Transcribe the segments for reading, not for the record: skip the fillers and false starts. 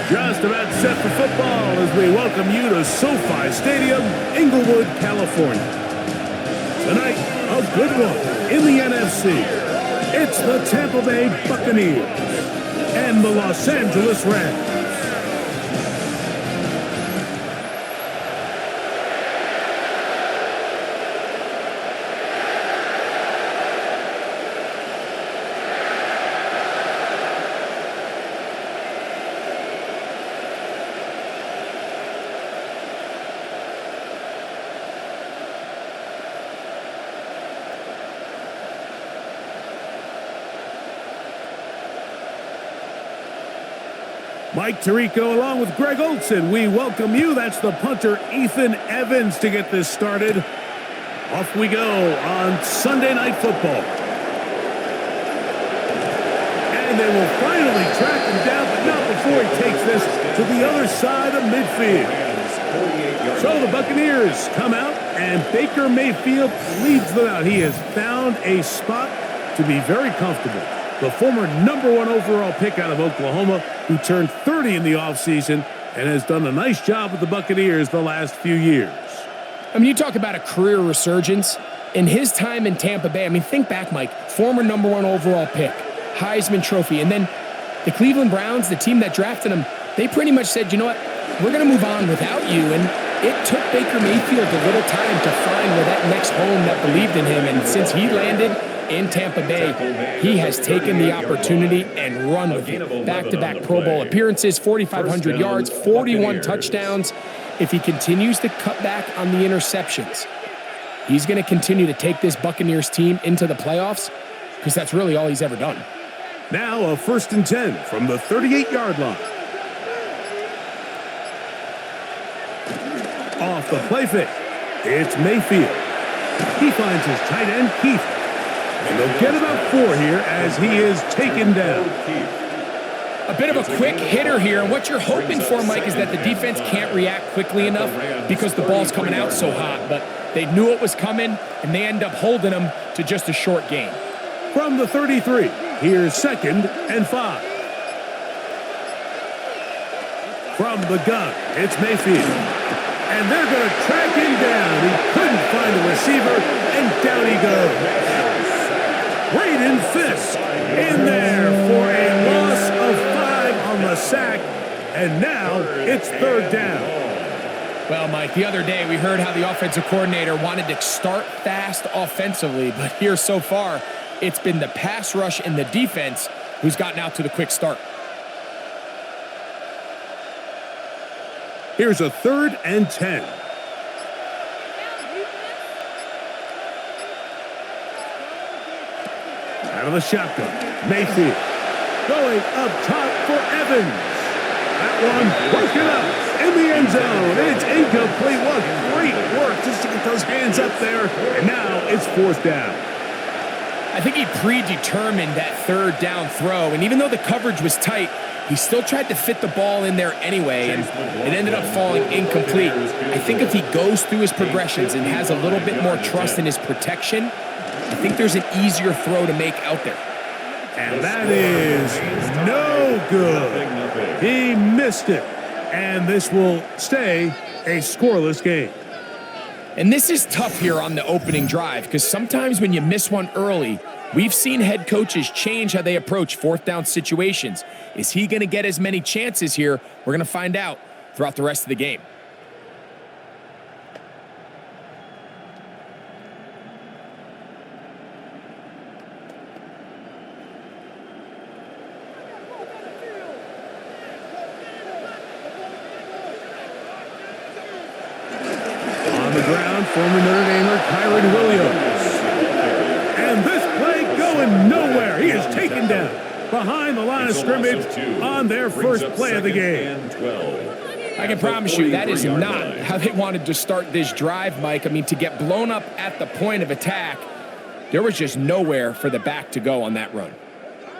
Just about set for football as we welcome you to SoFi Stadium, Inglewood, California. Tonight, a good one in the NFC. It's the Tampa Bay Buccaneers and the Los Angeles Rams. Mike Tirico along with Greg Olson. We welcome you. That's the punter, Ethan Evans, to get this started. Off we go on Sunday Night Football. And they will finally track him down, but not before he takes this to the other side of midfield. So the Buccaneers come out, and Baker Mayfield leads them out. He has found a spot to be very comfortable. The former #1 overall pick out of Oklahoma, who turned 30 in the offseason and has done a nice job with the Buccaneers the last few years. I mean, you talk about a career resurgence. In his time in Tampa Bay, I mean, think back, Mike, former #1 overall pick, Heisman Trophy, and then the Cleveland Browns, the team that drafted him, they pretty much said, you know what, we're going to move on without you, and it took Baker Mayfield a little time to find where that next home that believed in him, and since he landed in Tampa Bay, he has taken the opportunity and run with it. Back-to-back Pro Bowl appearances, 4,500 yards, 41 touchdowns. If he continues to cut back on the interceptions, he's going to continue to take this Buccaneers team into the playoffs, because that's really all he's ever done. Now a 1st and 10 from the 38-yard line. Off the play fake, it's Mayfield. He finds his tight end, Keith. And they'll get about 4 here as he is taken down. A bit of a quick hitter here, and what you're hoping for, Mike, is that the defense can't react quickly enough because the ball's coming out so hot. But they knew it was coming, and they end up holding him to just a short gain. From the 33, here's 2nd and 5. From the gun, it's Mayfield. And they're going to track him down. He couldn't find the receiver, and down he goes. Braden Fisk in there for a loss of 5 on the sack, and now it's 3rd down. Well, Mike, the other day we heard how the offensive coordinator wanted to start fast offensively, but here so far, it's been the pass rush and the defense who's gotten out to the quick start. Here's a 3rd and 10. Out of the shotgun, Mayfield going up top for Evans. That one broken up in the end zone. It's incomplete. What great work just to get those hands up there. And now it's 4th down. I think he predetermined that 3rd down throw, and even though the coverage was tight, he still tried to fit the ball in there anyway, and it ended up falling incomplete. I think if he goes through his progressions and has a little bit more trust in his protection, I think there's an easier throw to make out there. And that is no good. He missed it. And this will stay a scoreless game. And this is tough here on the opening drive, because sometimes when you miss one early, we've seen head coaches change how they approach 4th down situations. Is he going to get as many chances here? We're going to find out throughout the rest of the game. Former Notre Damer Kyron Williams. And this play going nowhere. He is taken down behind the line of scrimmage on their first play of the game. I can promise you that is not how they wanted to start this drive, Mike. I mean, to get blown up at the point of attack, there was just nowhere for the back to go on that run.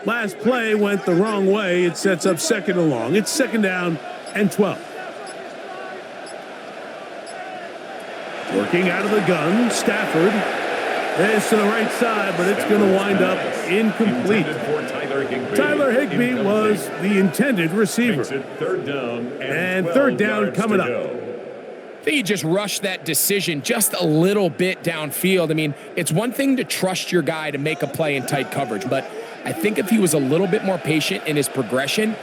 Last play went the wrong way. It sets up 2nd and long. It's 2nd down and 12. Working out of the gun, Stafford. This to the right side, but it's going to wind up incomplete. Tyler Higbee was the intended receiver. And third down coming up. I think he just rushed that decision just a little bit downfield. I mean, it's one thing to trust your guy to make a play in tight coverage, but I think if he was a little bit more patient in his progression,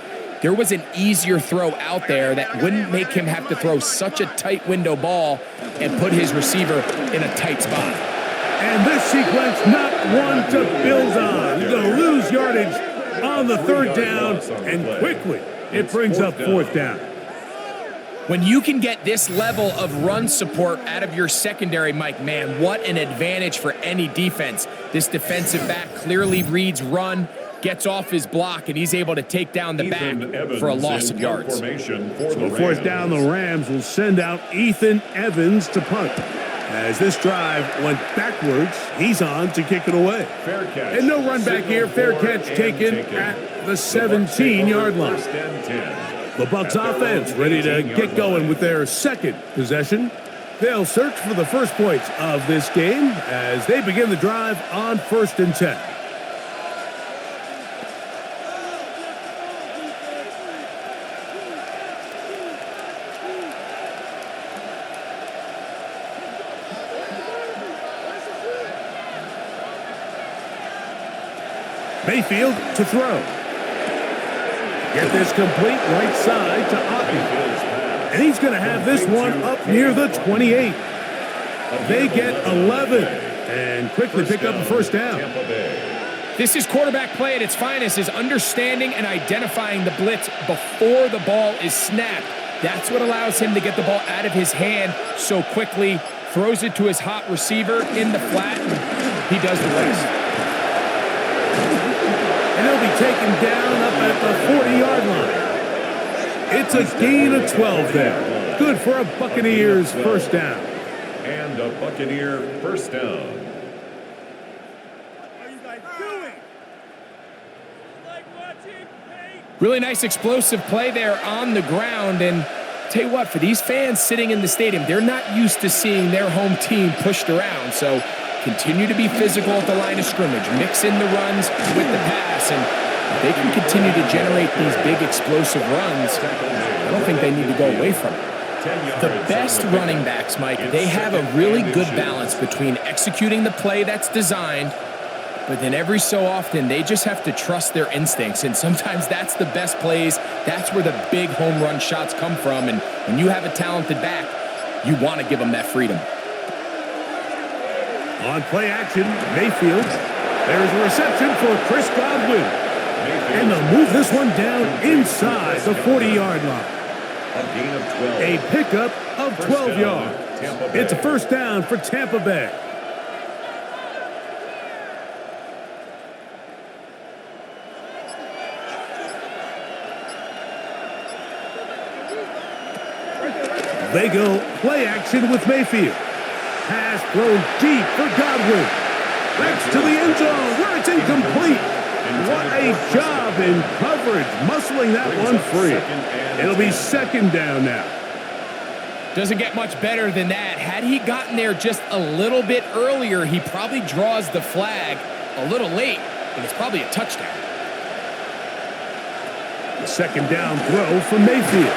there was an easier throw out there that wouldn't make him have to throw such a tight window ball and put his receiver in a tight spot. And this sequence, not one to build on. He's going to lose yardage on the third down, and quickly it brings up fourth down. When you can get this level of run support out of your secondary, Mike, man, what an advantage for any defense. This defensive back clearly reads run, gets off his block, and he's able to take down the back for a loss of yards. So fourth down, the Rams will send out Ethan Evans to punt. As this drive went backwards, he's on to kick it away. And no run back here, fair catch taken at the 17-yard line. The Bucs offense ready to get going with their second possession. They'll search for the first points of this game as they begin the drive on 1st and 10. Mayfield to throw. Get this complete right side to Oppie. And he's going to have this one up near the 28. They get 11 and quickly pick up a first down. This is quarterback play at its finest, is understanding and identifying the blitz before the ball is snapped. That's what allows him to get the ball out of his hand so quickly, throws it to his hot receiver in the flat, and he does the rest. And he'll be taken down up at the 40-yard line. It's a gain of 12 there. Good for a Buccaneers first down. And a Buccaneer first down. What are you guys doing? Really nice explosive play there on the ground. And tell you what, for these fans sitting in the stadium, they're not used to seeing their home team pushed around. So continue to be physical at the line of scrimmage. Mix in the runs with the pass. And if they can continue to generate these big explosive runs, I don't think they need to go away from it. The best running backs, Mike, they have a really good balance between executing the play that's designed, but then every so often they just have to trust their instincts. And sometimes that's the best plays. That's where the big home run shots come from. And when you have a talented back, you want to give them that freedom. On play action, Mayfield. There's a reception for Chris Godwin. And they'll move this one down inside the 40-yard line. A pickup of 12 yards. It's a first down for Tampa Bay. They go play action with Mayfield. Pass thrown deep for Godwin. That's to the end zone where it's incomplete. What a job in coverage, muscling that one free. It'll be second down now. Doesn't get much better than that. Had he gotten there just a little bit earlier, he probably draws the flag a little late, and it's probably a touchdown. The second down throw for Mayfield.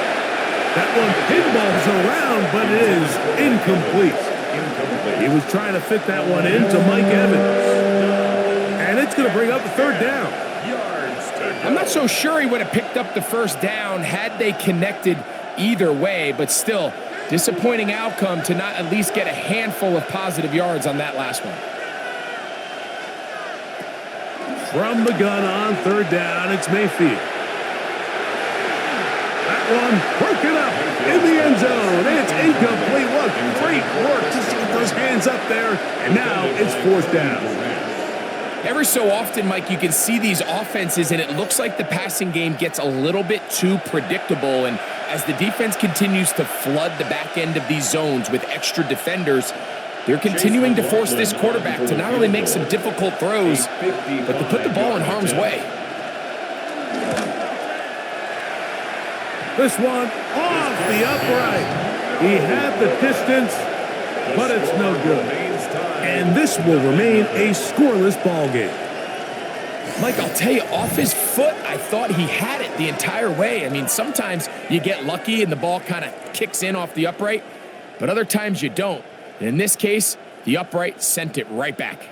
That one pinballs around, but it is incomplete. He was trying to fit that one into Mike Evans. And it's going to bring up a third down. I'm not so sure he would have picked up the first down had they connected either way, but still, disappointing outcome to not at least get a handful of positive yards on that last one. From the gun on third down, it's Mayfield. That one broken up in the end zone. It's incomplete. What great work just to get those hands up there. And now it's fourth down. Every so often, Mike, you can see these offenses, and it looks like the passing game gets a little bit too predictable. And as the defense continues to flood the back end of these zones with extra defenders, they're continuing to force this quarterback to not only make some difficult throws, but to put the ball in harm's way. This one off the upright. He had the distance, but it's no good. And this will remain a scoreless ball game. Mike, I'll tell you, off his foot, I thought he had it the entire way. I mean, sometimes you get lucky and the ball kind of kicks in off the upright, but other times you don't. And in this case, the upright sent it right back.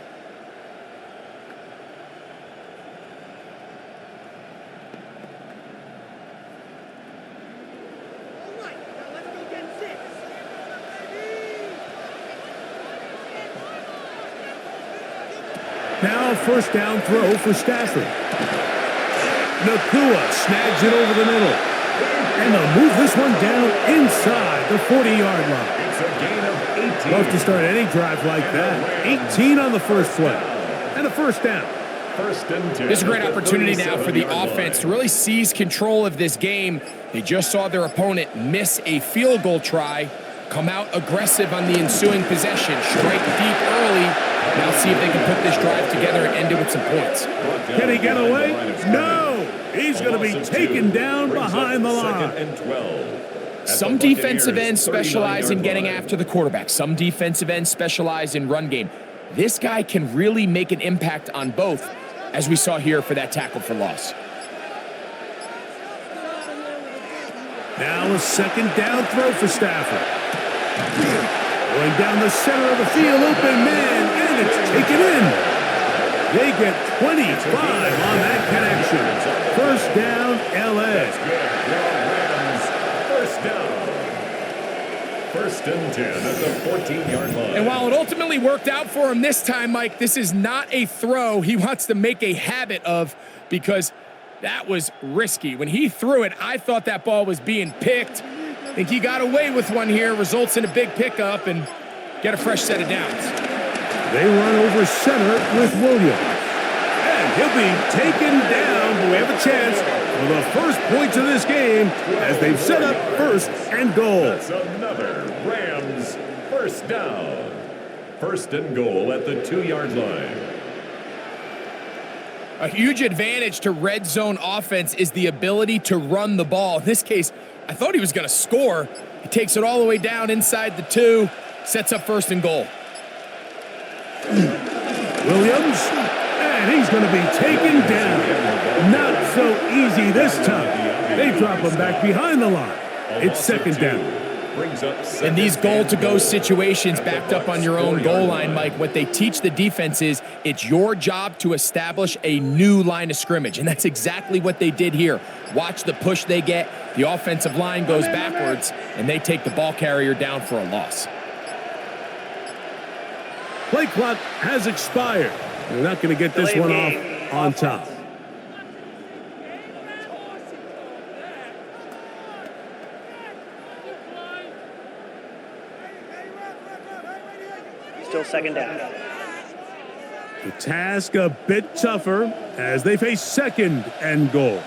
Now a first down throw for Stafford. Nakua snags it over the middle. And they'll move this one down inside the 40-yard line. It's a gain of 18. Love to start any drive like that. 18 on the first play. And a first down. First and 10. This is a great opportunity now for the offense to really seize control of this game. They just saw their opponent miss a field goal try, come out aggressive on the ensuing possession, strike deep early. Now see if they can put this drive together and end it with some points. Can he get away? No! He's going to be taken down behind the line. Some defensive ends specialize in getting after the quarterback. Some defensive ends specialize in run game. This guy can really make an impact on both, as we saw here for that tackle for loss. Now a second down throw for Stafford. Going down the center of the field, open man, and it's taken in. They get 25 on that connection. First down, LA. First down. First and 10 at the 14-yard line. And while it ultimately worked out for him this time, Mike, this is not a throw he wants to make a habit of, because that was risky. When he threw it, I thought that ball was being picked. I think he got away with one here, results in a big pickup, and get a fresh set of downs. They run over center with Williams. And he'll be taken down, but we have a chance for the first points of this game as they've set up first and goal. That's another Rams first down. First and goal at the 2-yard line. A huge advantage to red zone offense is the ability to run the ball. In this case, I thought he was going to score. He takes it all the way down inside the 2, sets up first and goal. Williams, and he's going to be taken down. Not so easy this time. They drop him back behind the line. It's second down. In these goal-to-go situations backed up on your own goal line, Mike, what they teach the defense is it's your job to establish a new line of scrimmage, and that's exactly what they did here. Watch the push they get. The offensive line goes backwards, and they take the ball carrier down for a loss. Play clock has expired. They're not going to get this one off on top. Still second down. The task a bit tougher as they face second and goal.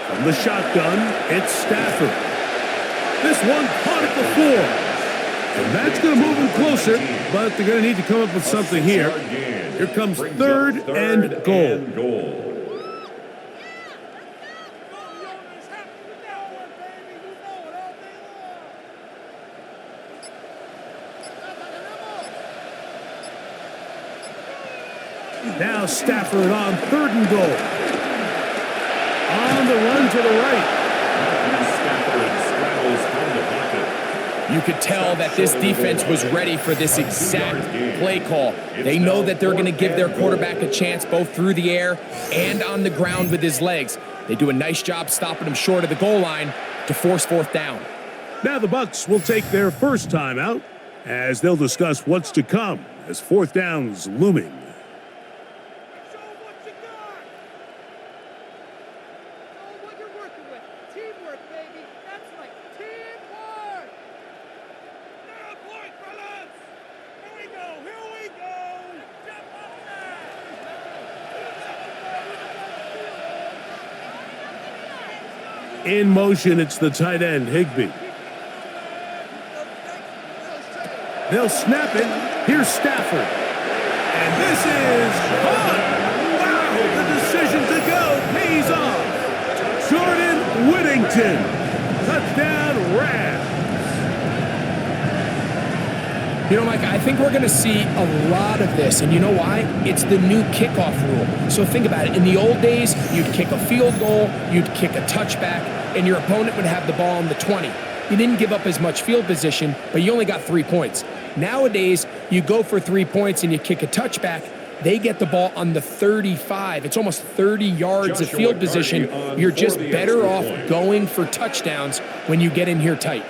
From the shotgun, it's Stafford. This one caught at the floor. And that's going to move them closer, but they're going to need to come up with something here. Here comes third and goal. Now Stafford on third and goal. On the run to the right. You could tell that this defense was ready for this exact play call. They know that they're going to give their quarterback a chance both through the air and on the ground with his legs. They do a nice job stopping him short of the goal line to force fourth down. Now the Bucs will take their first time out as they'll discuss what's to come as fourth down's looming. In motion, it's the tight end, Higbee. They'll snap it. Here's Stafford. And this is caught. Wow, the decision to go pays off. Jordan Whittington. Touchdown, Rams. You know, Mike, I think we're going to see a lot of this. And you know why? It's the new kickoff rule. So think about it. In the old days, you'd kick a field goal, you'd kick a touchback, and your opponent would have the ball on the 20. You didn't give up as much field position, but you only got 3 points. Nowadays, you go for 3 points and you kick a touchback. They get the ball on the 35. It's almost 30 yards of field position. You're just better off going for touchdowns when you get in here tight.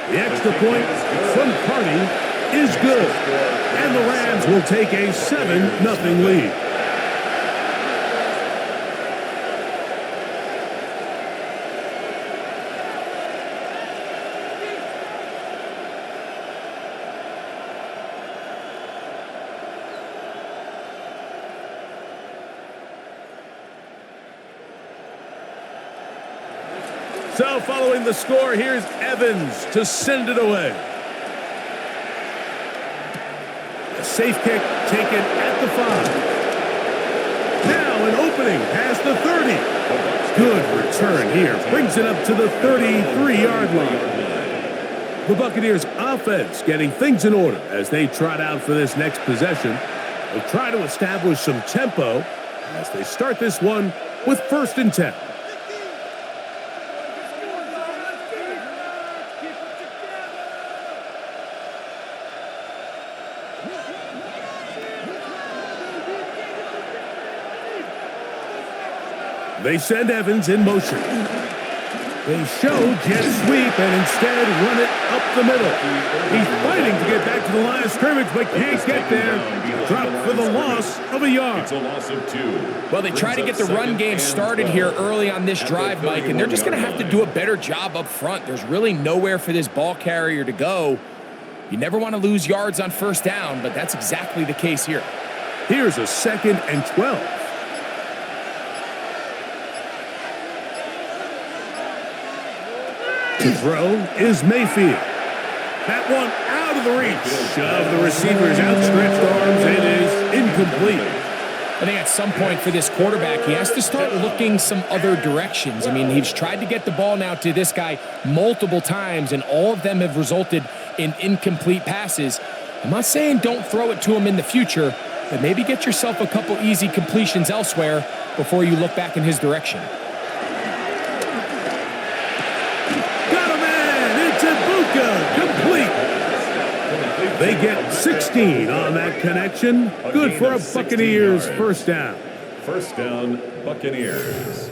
The extra point from Carney is good. And the Rams will take a 7-0 lead. So following the score, here's Evans to send it away. A safe kick taken at the 5. Now an opening past the 30. Good return here. Brings it up to the 33-yard line. The Buccaneers offense getting things in order as they trot out for this next possession. They'll try to establish some tempo as they start this one with 1st and 10. They send Evans in motion. They show jet sweep and instead run it up the middle. He's fighting to get back to the line of scrimmage, but can't get there. Dropped for the loss of a yard. It's a loss of 2. Well, they try to get the run game started here early on this drive, Mike, and they're just going to have to do a better job up front. There's really nowhere for this ball carrier to go. You never want to lose yards on 1st down, but that's exactly the case here. Here's a 2nd and 12. To throw is Mayfield. That one out of the reach of the receiver's outstretched arms. It is incomplete. I think at some point for this quarterback, he has to start looking some other directions. I mean, he's tried to get the ball now to this guy multiple times, and all of them have resulted in incomplete passes. I'm not saying don't throw it to him in the future, but maybe get yourself a couple easy completions elsewhere before you look back in his direction. Complete. They get 16 on that connection. Good for a Buccaneers 1st down. 1st down, Buccaneers.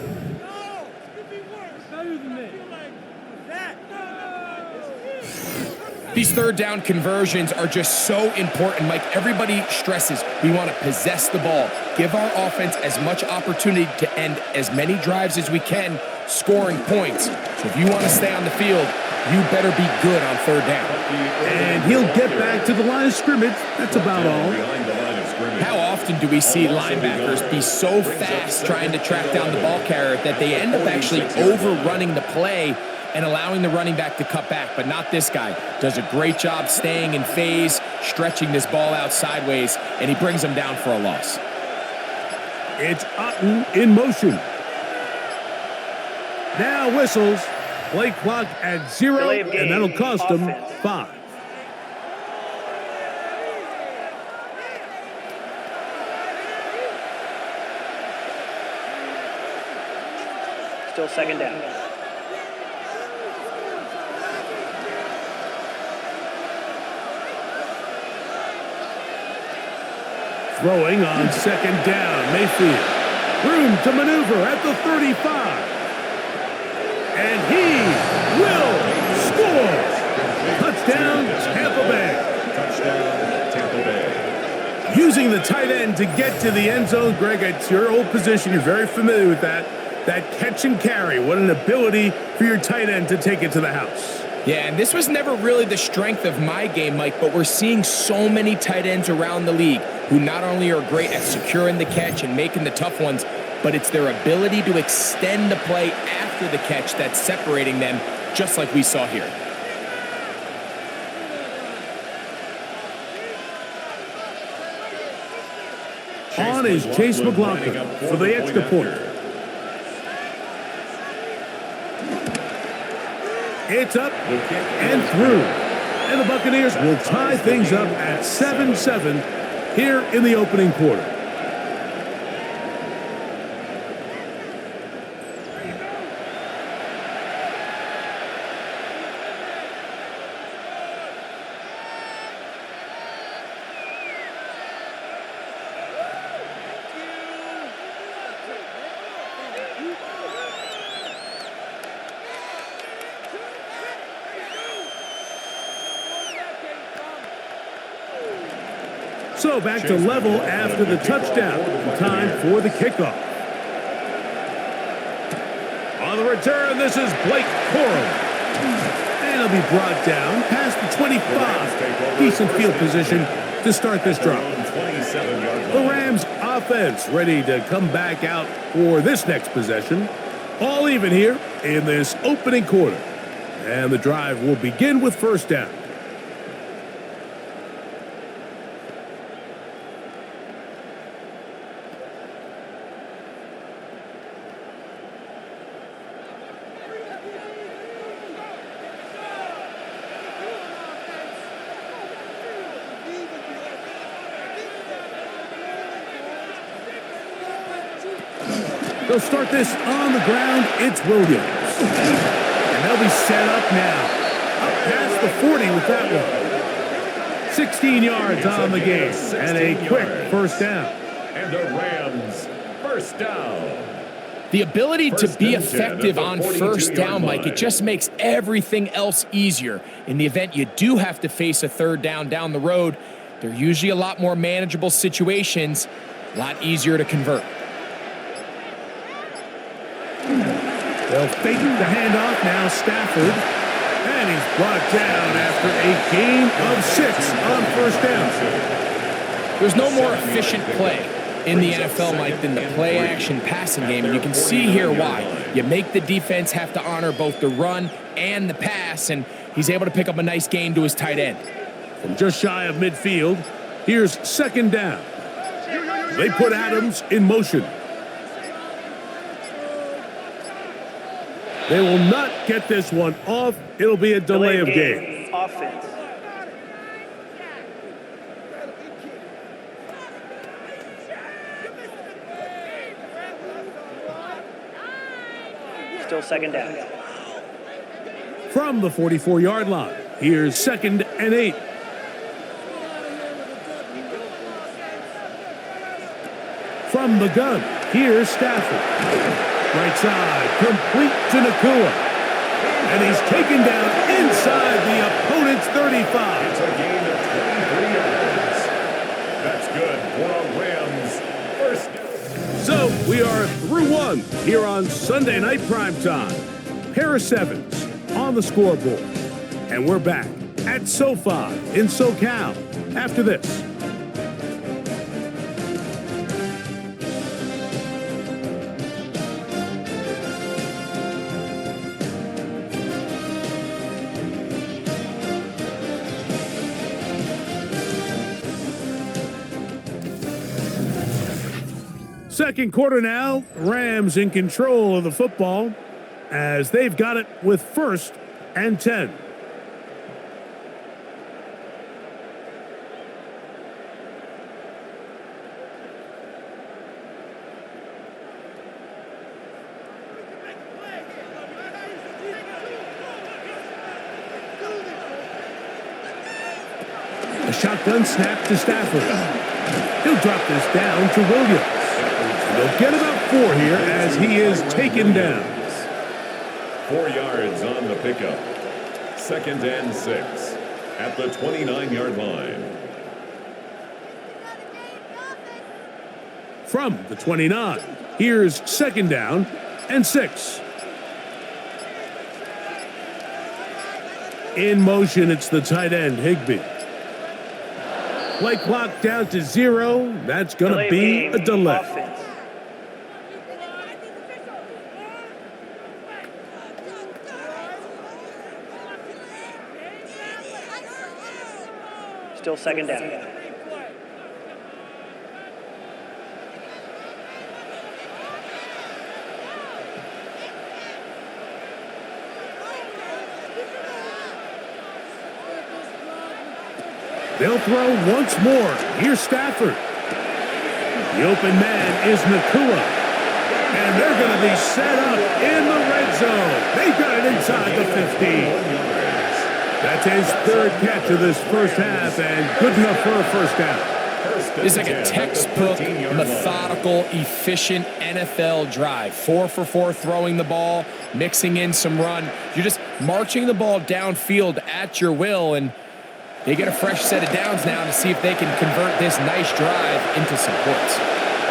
These 3rd down conversions are just so important. Mike, everybody stresses we want to possess the ball, give our offense as much opportunity to end as many drives as we can, scoring points. So if you want to stay on the field, you better be good on 3rd down. And he'll get back to the line of scrimmage. That's about all. How often do we see linebackers be so fast trying to track down the ball carrier that they end up actually overrunning the play and allowing the running back to cut back? But not this guy. Does a great job staying in phase, stretching this ball out sideways, and he brings them down for a loss. It's Otten in motion. Now whistles. Play clock at 0, and that'll cost them 5. Still 2nd down. Throwing on 2nd down, Mayfield. Room to maneuver at the 35. And he will score. Touchdown, Tampa Bay. Touchdown, Tampa Bay. Using the tight end to get to the end zone, Greg, it's your old position. You're very familiar with that. That catch and carry. What an ability for your tight end to take it to the house. Yeah, and this was never really the strength of my game, Mike, but we're seeing so many tight ends around the league who not only are great at securing the catch and making the tough ones, but it's their ability to extend the play after the catch that's separating them, just like we saw here. On is Chase McLaughlin for the extra point. It's up and through. And the Buccaneers will tie things up at 7-7 here in the opening quarter. So back to level after the touchdown. Time for the kickoff. On the return, this is Blake Corum. And he'll be brought down past the 25. Decent field position to start this drive. The Rams offense ready to come back out for this next possession. All even here in this opening quarter. And the drive will begin with first down. They'll start this on the ground. It's Williams. And they'll be set up now. Up past the 40 with that one. 16 yards on the game. And a quick first down. And the Rams, first down. The ability to be effective on first down, Mike, it just makes everything else easier. In the event you do have to face a third down the road, they're usually a lot more manageable situations, a lot easier to convert. They'll fake the handoff now, Stafford. And he's brought down after a gain of 6 on first down. There's no more efficient play in the NFL, Mike, than the play-action passing game. And you can see here why. You make the defense have to honor both the run and the pass, and he's able to pick up a nice gain to his tight end. From just shy of midfield, here's second down. They put Adams in motion. They will not get this one off. It'll be a delay of game. Offense. Still second down. From the 44-yard line, here's 2nd and 8. From the gun, here's Stafford. Right side, complete to Nakua. And he's taken down inside the opponent's 35. It's a gain of 23 yards. That's good for a Rams first down. So we are through one here on Sunday Night Primetime. Pair of sevens on the scoreboard. And we're back at SoFi in SoCal after this. Second quarter now, Rams in control of the football as they've got it with 1st and 10. A shotgun snap to Stafford. He'll drop this down to Williams. They'll get about 4 here as he is taken down. 4 yards on the pickup. 2nd and 6 at the 29-yard line. From the 29, here's 2nd down and 6. In motion, it's the tight end, Higbee. Play clock down to 0. That's going to be a delay. Offense. Still second down. They'll throw once more. Here's Stafford. The open man is Nakua. And they're going to be set up in the red zone. They've got it inside the 15. That's his third catch of this first half, and good enough for a first down. It's like a textbook, methodical, efficient NFL drive. 4 for 4 throwing the ball, mixing in some run. You're just marching the ball downfield at your will, and they get a fresh set of downs now to see if they can convert this nice drive into some points.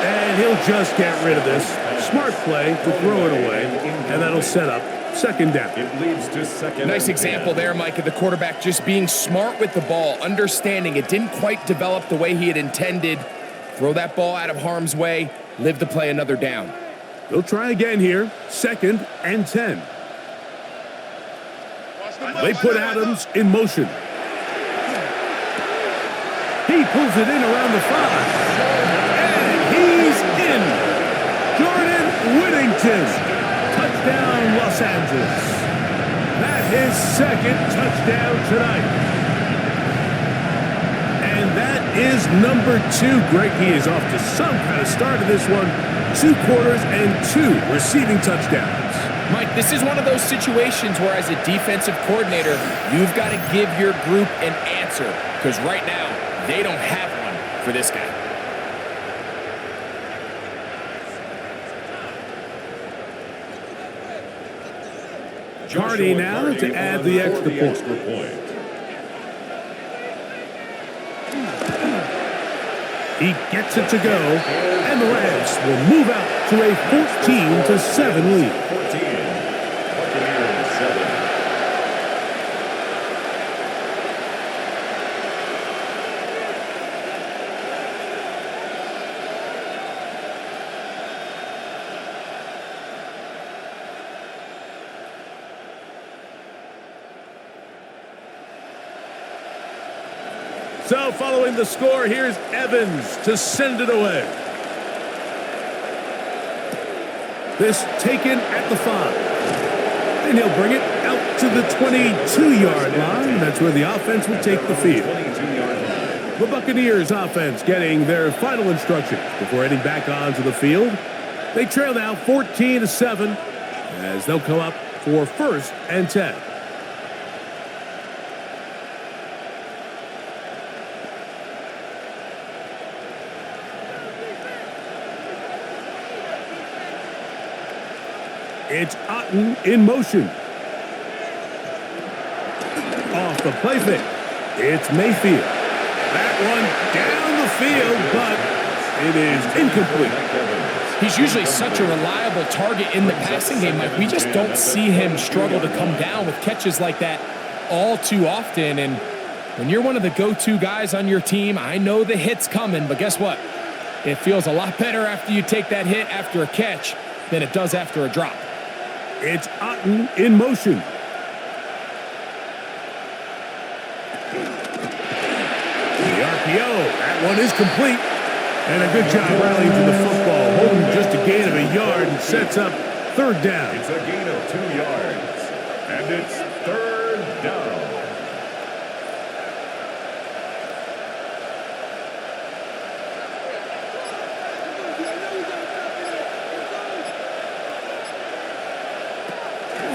And he'll just get rid of this. Smart play to throw it away, and that'll set up second down. It leads to second. Nice example there, Mike, of the quarterback just being smart with the ball, understanding it didn't quite develop the way he had intended. Throw that ball out of harm's way, live to play another down. They'll try again here, 2nd and 10. They put Adams in motion. He pulls it in around the 5. And he's in. Jordan Whittington. Touchdown, Los Angeles. That's his second touchdown tonight. And that is number 2. Greg, he is off to some kind of start of this one. 2 quarters and 2 receiving touchdowns. Mike, this is one of those situations where as a defensive coordinator, you've got to give your group an answer. Because right now, they don't have one for this guy. Cardi now to add the extra point. He gets it to go, and the Rams will move out to a 14-7 lead. 14. Buccaneers 7. So following the score, here's Evans to send it away. This taken at the 5. And he'll bring it out to the 22-yard line. That's where the offense will take the field. The Buccaneers offense getting their final instructions before heading back onto the field. They trail now 14-7 as they'll come up for 1st and 10. It's Otten in motion. Off the play fake. It's Mayfield. That one down the field, but it is incomplete. He's usually such a reliable target in the passing game, Mike. We just don't see him struggle to come down with catches like that all too often. And when you're one of the go-to guys on your team, I know the hit's coming, but guess what? It feels a lot better after you take that hit after a catch than it does after a drop. It's Otten in motion. The RPO, that one is complete. And a good job rallying to the football, holding just a gain of a yard and sets up 3rd down. It's a gain of 2 yards. And it's 3rd down.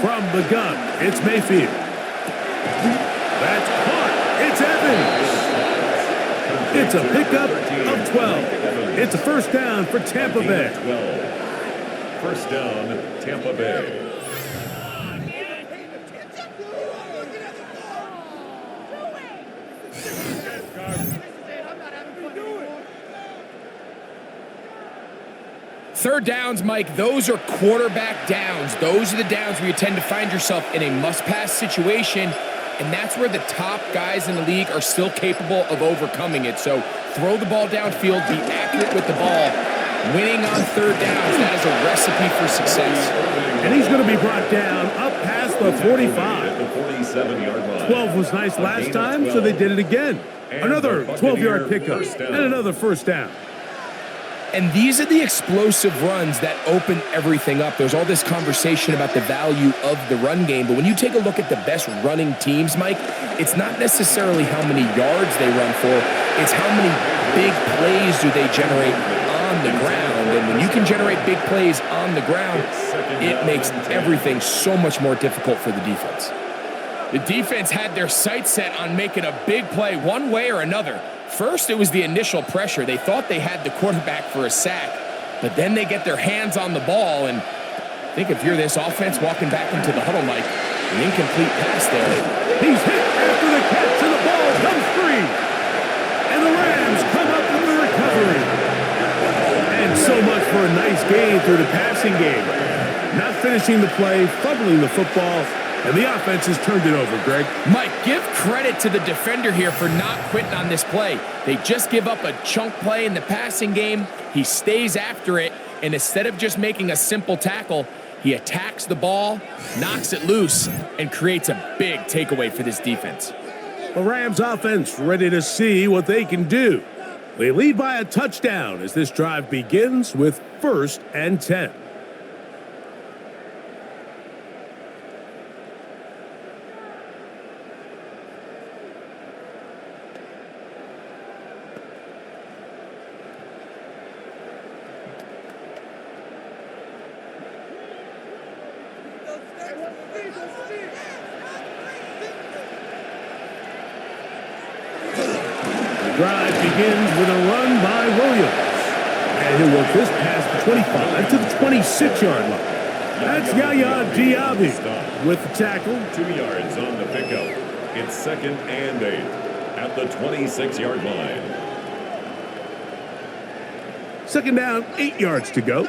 From the gun, it's Mayfield. That's caught. It's Evans. It's a pickup of 12. It's a 1st down for Tampa Bay. 12. 1st down, Tampa Bay. Third downs, Mike, those are quarterback downs. Those are the downs where you tend to find yourself in a must-pass situation, and that's where the top guys in the league are still capable of overcoming it. So throw the ball downfield, be accurate with the ball. Winning on 3rd downs, that is a recipe for success. And he's going to be brought down up past the 45. The 47-yard line. 12 was nice last time, so they did it again. Another 12-yard pickup and another 1st down. And these are the explosive runs that open everything up. There's all this conversation about the value of the run game, but when you take a look at the best running teams, Mike, it's not necessarily how many yards they run for, it's how many big plays do they generate on the ground. And when you can generate big plays on the ground, it makes everything so much more difficult for the defense. The defense had their sights set on making a big play one way or another. First, it was the initial pressure. They thought they had the quarterback for a sack, but then they get their hands on the ball, and I think if you're this offense walking back into the huddle, Mike, an incomplete pass there. He's hit after the catch, and the ball comes free. And the Rams come up with the recovery. And so much for a nice gain through the passing game. Not finishing the play, fumbling the football, and the offense has turned it over, Greg. Mike, give credit to the defender here for not quitting on this play. They just give up a chunk play in the passing game. He stays after it, and instead of just making a simple tackle, he attacks the ball, knocks it loose, and creates a big takeaway for this defense. The Rams offense ready to see what they can do. They lead by a touchdown as this drive begins with 1st and 10. Drive begins with a run by Williams. And he'll work this past the 25 to the 26-yard line. That's Yaya Diaby with the tackle. 2 yards on the pickup. It's 2nd and 8 at the 26-yard line. 2nd down, 8 yards to go.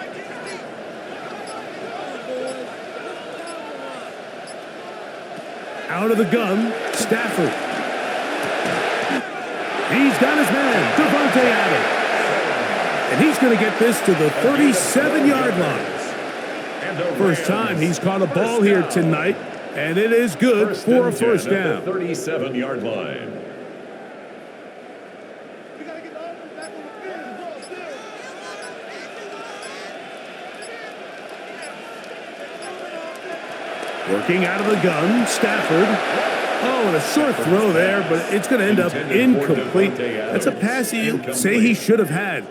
Out of the gun, Stafford. He's got his man, Davante Adams. And he's going to get this to the 37-yard line. First time he's caught a ball here tonight, and it is good for a first down. 37-yard line. Working out of the gun, Stafford. Oh, and a short throw there, but it's going to end up incomplete. That's a pass you say he should have had.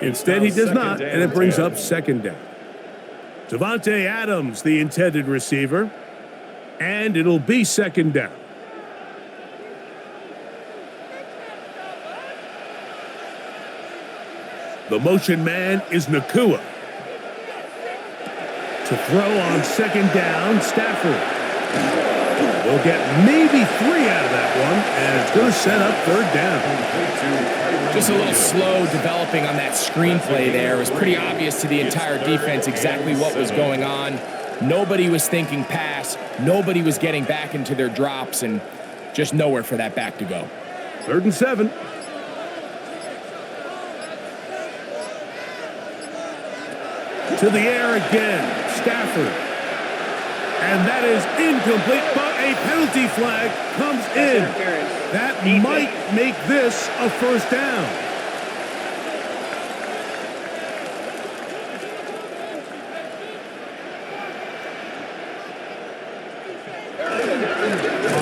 Instead, he does not, and it brings up 2nd down. Davante Adams, the intended receiver, and it'll be 2nd down. The motion man is Nakua. To throw on 2nd down, Stafford. We'll get maybe 3 out of that one, and it's going to set up 3rd down. Just a little slow developing on that screenplay there. It was pretty obvious to the entire defense exactly what was going on. Nobody was thinking pass. Nobody was getting back into their drops, and just nowhere for that back to go. 3rd and 7. To the air again, Stafford. And that is incomplete, but a penalty flag comes in. That might make this a first down.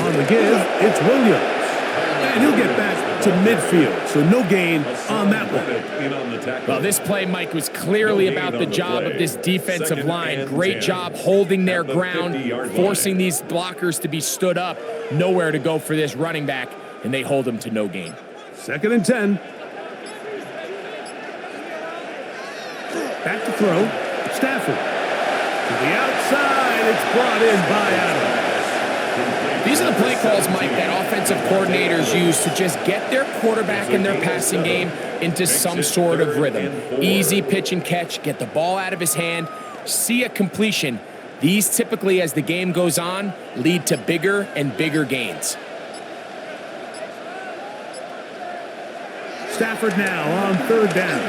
On the give, it's Williams. And he'll get back to midfield, so no gain on that one. Well, this play, Mike, was clearly about the job of this defensive line. Great job holding their ground, forcing these blockers to be stood up. Nowhere to go for this running back, and they hold him to no gain. 2nd and 10. Back to throw. Stafford. To the outside. It's brought in by Adams. These are the play calls, Mike, that offensive coordinators use to just get their quarterback and their passing game into some sort of rhythm. Easy pitch and catch, get the ball out of his hand, see a completion. These typically, as the game goes on, lead to bigger and bigger gains. Stafford now on 3rd down.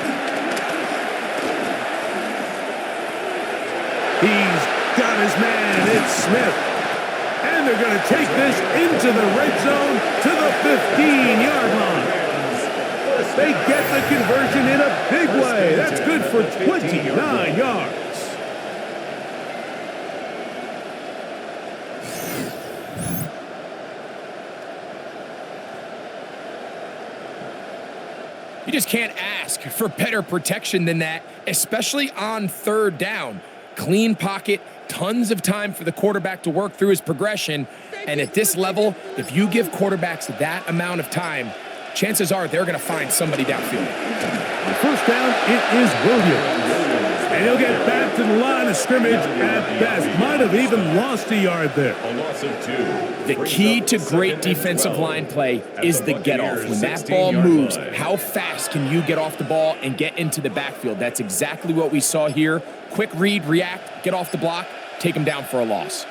He's got his man. It's Smith. And they're going to take this into the red zone to the 15-yard line. They get the conversion in a big way. That's good for 29 yards. You just can't ask for better protection than that, especially on third down. Clean pocket, tons of time for the quarterback to work through his progression. And at this level, if you give quarterbacks that amount of time, chances are they're going to find somebody downfield. On first down, it is Williams. And he'll get back to the line of scrimmage at best. Might have even lost a yard there. A loss of 2. The key to great defensive line play is the get-off. When that ball moves, how fast can you get off the ball and get into the backfield? That's exactly what we saw here. Quick read, react, get off the block, take him down for a loss.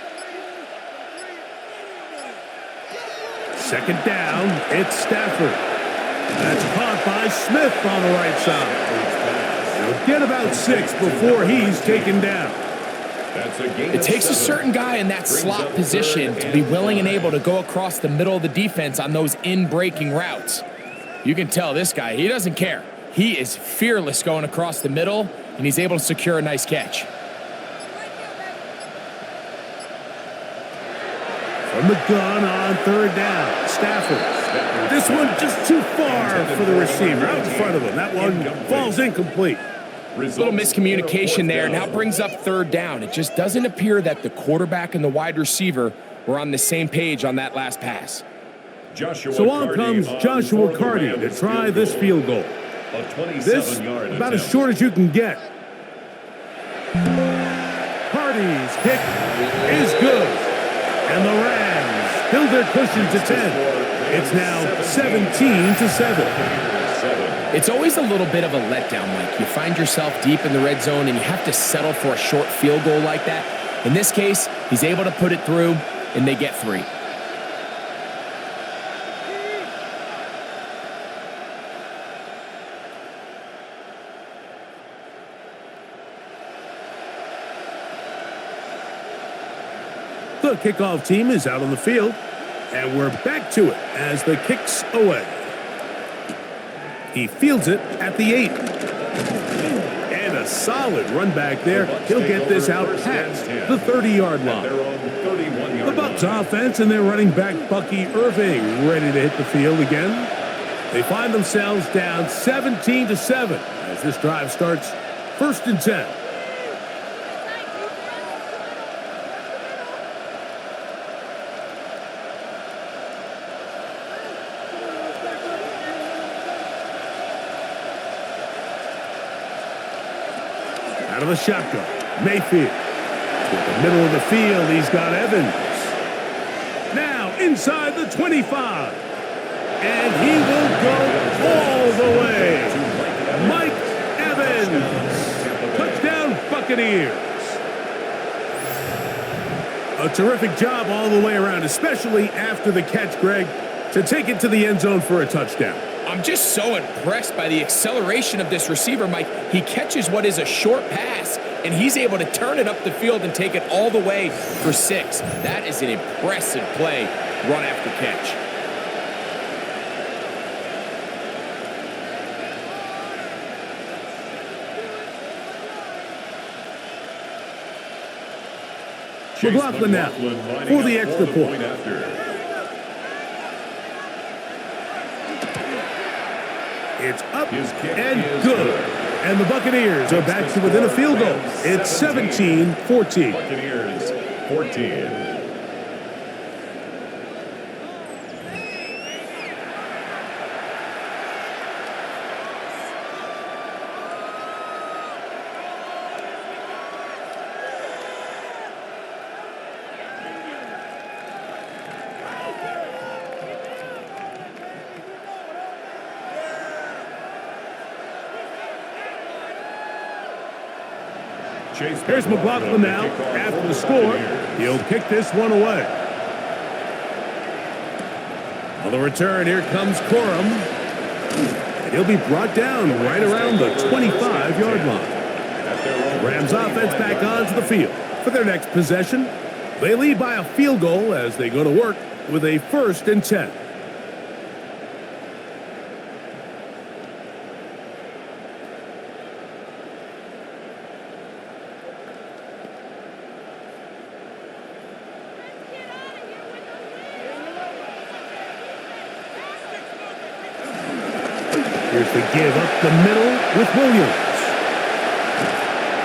Second down, it's Stafford. That's caught by Smith on the right side. He'll get about 6 before he's taken down. It takes a certain guy in that slot position to be willing and able to go across the middle of the defense on those in-breaking routes. You can tell this guy, he doesn't care. He is fearless going across the middle, and he's able to secure a nice catch. From the gun on third down, Stafford. This one just too far for the receiver out in front of him. That one falls incomplete. Little miscommunication there. Now brings up third down. It just doesn't appear that the quarterback and the wide receiver were on the same page on that last pass. So on comes Joshua Carty to try this field goal. This about as short as you can get. Carty's kick is good. And the Rams build their cushion to 10. It's now 17-7. It's always a little bit of a letdown, Mike. You find yourself deep in the red zone and you have to settle for a short field goal like that. In this case, he's able to put it through and they get 3. The kickoff team is out on the field, and we're back to it as the kick's away. He fields it at the 8. And a solid run back there. He'll get this out past the 30-yard line. The Bucs offense and their running back Bucky Irving ready to hit the field again. They find themselves down 17-7 as this drive starts 1st and 10. Out of the shotgun, Mayfield. To the middle of the field, he's got Evans. Now inside the 25. And he will go all the way. Mike Evans. Touchdown, Buccaneers. A terrific job all the way around, especially after the catch, Greg, to take it to the end zone for a touchdown. I'm just so impressed by the acceleration of this receiver, Mike. He catches what is a short pass, and he's able to turn it up the field and take it all the way for 6. That is an impressive play, run after catch. McLaughlin now for the extra point. It's up and good. And the Buccaneers are back to within a field goal. It's 17-14. Buccaneers 14. Here's McLaughlin now. After the score, he'll kick this one away. On the return, here comes Corum. And he'll be brought down right around the 25-yard line. Rams offense back onto the field for their next possession. They lead by a field goal as they go to work with a 1st and 10. Here's the give up the middle with Williams.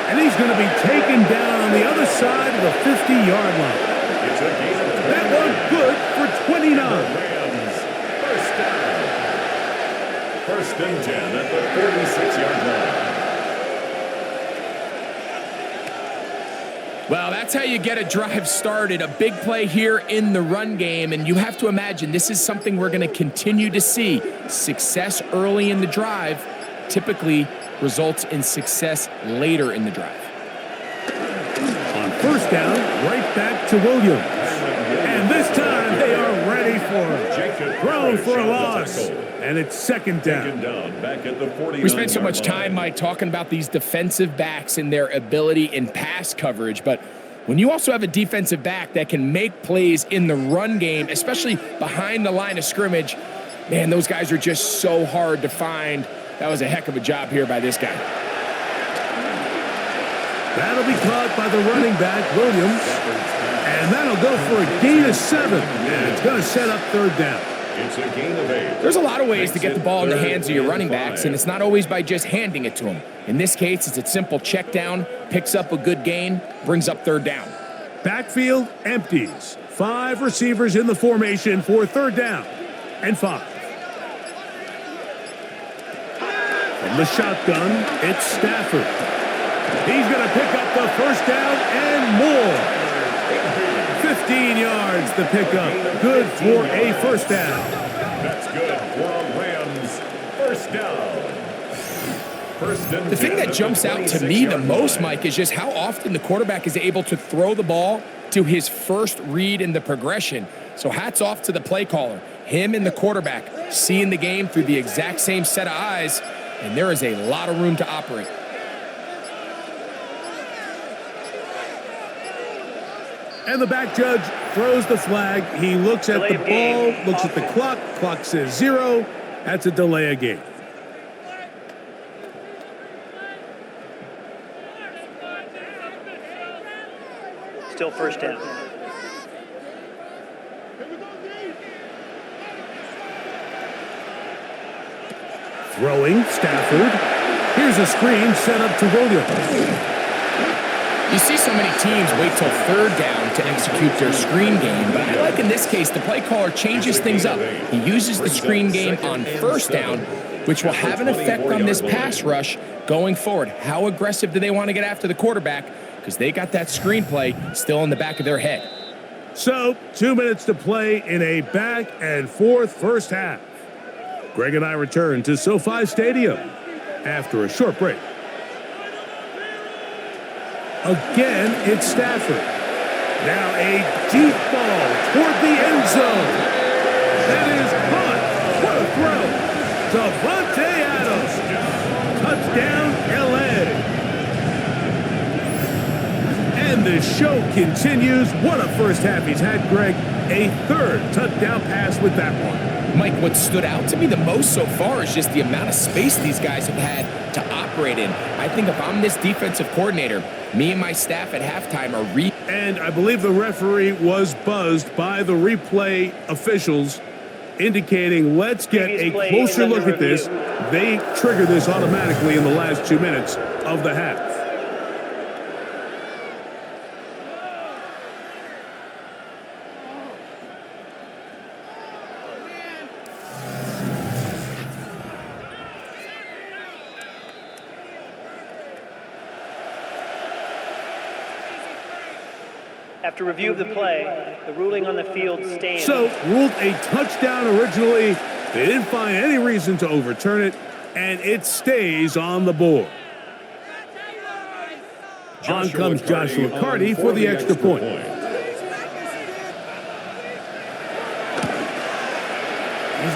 And he's going to be taken down on the other side of the 50-yard line. It's a gain of 20. That one good for 29. Rams, first down. First and 10 at the 46-yard line. Well, that's how you get a drive started. A big play here in the run game, and you have to imagine this is something we're going to continue to see. Success early in the drive typically results in success later in the drive. On first down, right back to Williams. And this time they are ready for it. Thrown for a loss. And it's second down. Back at the 49-yard We spent so much line. time, Mike, talking about these defensive backs and their ability in pass coverage, but when you also have a defensive back that can make plays in the run game, especially behind the line of scrimmage, man, those guys are just so hard to find. That was a heck of a job here by this guy. That'll be caught by the running back, Williams. And that'll go for a gain of 7. And it's going to set up third down. It's a gain of 8. There's a lot of ways to get the ball in the hands of your running backs, and it's not always by just handing it to them. In this case, it's a simple check down, picks up a good gain, brings up third down. Backfield empties. 5 receivers in the formation for third down and 5. From the shotgun, it's Stafford. He's going to pick up the first down and more. 15 yards the pickup. Good for a first down. That's good for a Rams first down. First and The thing 10 that at jumps the out to me the 26-yard most, line. Mike, is just how often the quarterback is able to throw the ball to his first read in the progression. So hats off to the play caller. Him and the quarterback seeing the game through the exact same set of eyes, and there is a lot of room to operate. And the back judge throws the flag. He looks at the ball, looks at the clock. Clock says 0. That's a delay of game. Still first down. Throwing, Stafford. Here's a screen set up to Williams. You see so many teams wait till third down to execute their screen game, but I like in this case the play caller changes things up. He uses the screen game on first down, which will have an effect on this pass rush going forward. How aggressive do they want to get after the quarterback? Because they got that screen play still in the back of their head. So, 2 minutes to play in a back and forth first half. Greg and I return to SoFi Stadium after a short break. Again, it's Stafford. Now a deep ball toward the end zone. That is caught. What a throw. Davante Adams. Touchdown, L.A. And the show continues. What a first half he's had, Greg. A third touchdown pass with that one. Mike, what stood out to me the most so far is just the amount of space these guys have had to operate in. I think if I'm this defensive coordinator, me and my staff at halftime are And I believe the referee was buzzed by the replay officials, indicating let's get a closer look at this. They trigger this automatically in the last 2 minutes of the half. After review of the play, the ruling on the field stands. So, ruled a touchdown originally. They didn't find any reason to overturn it, and it stays on the board. On comes Joshua Carty for the extra point. He's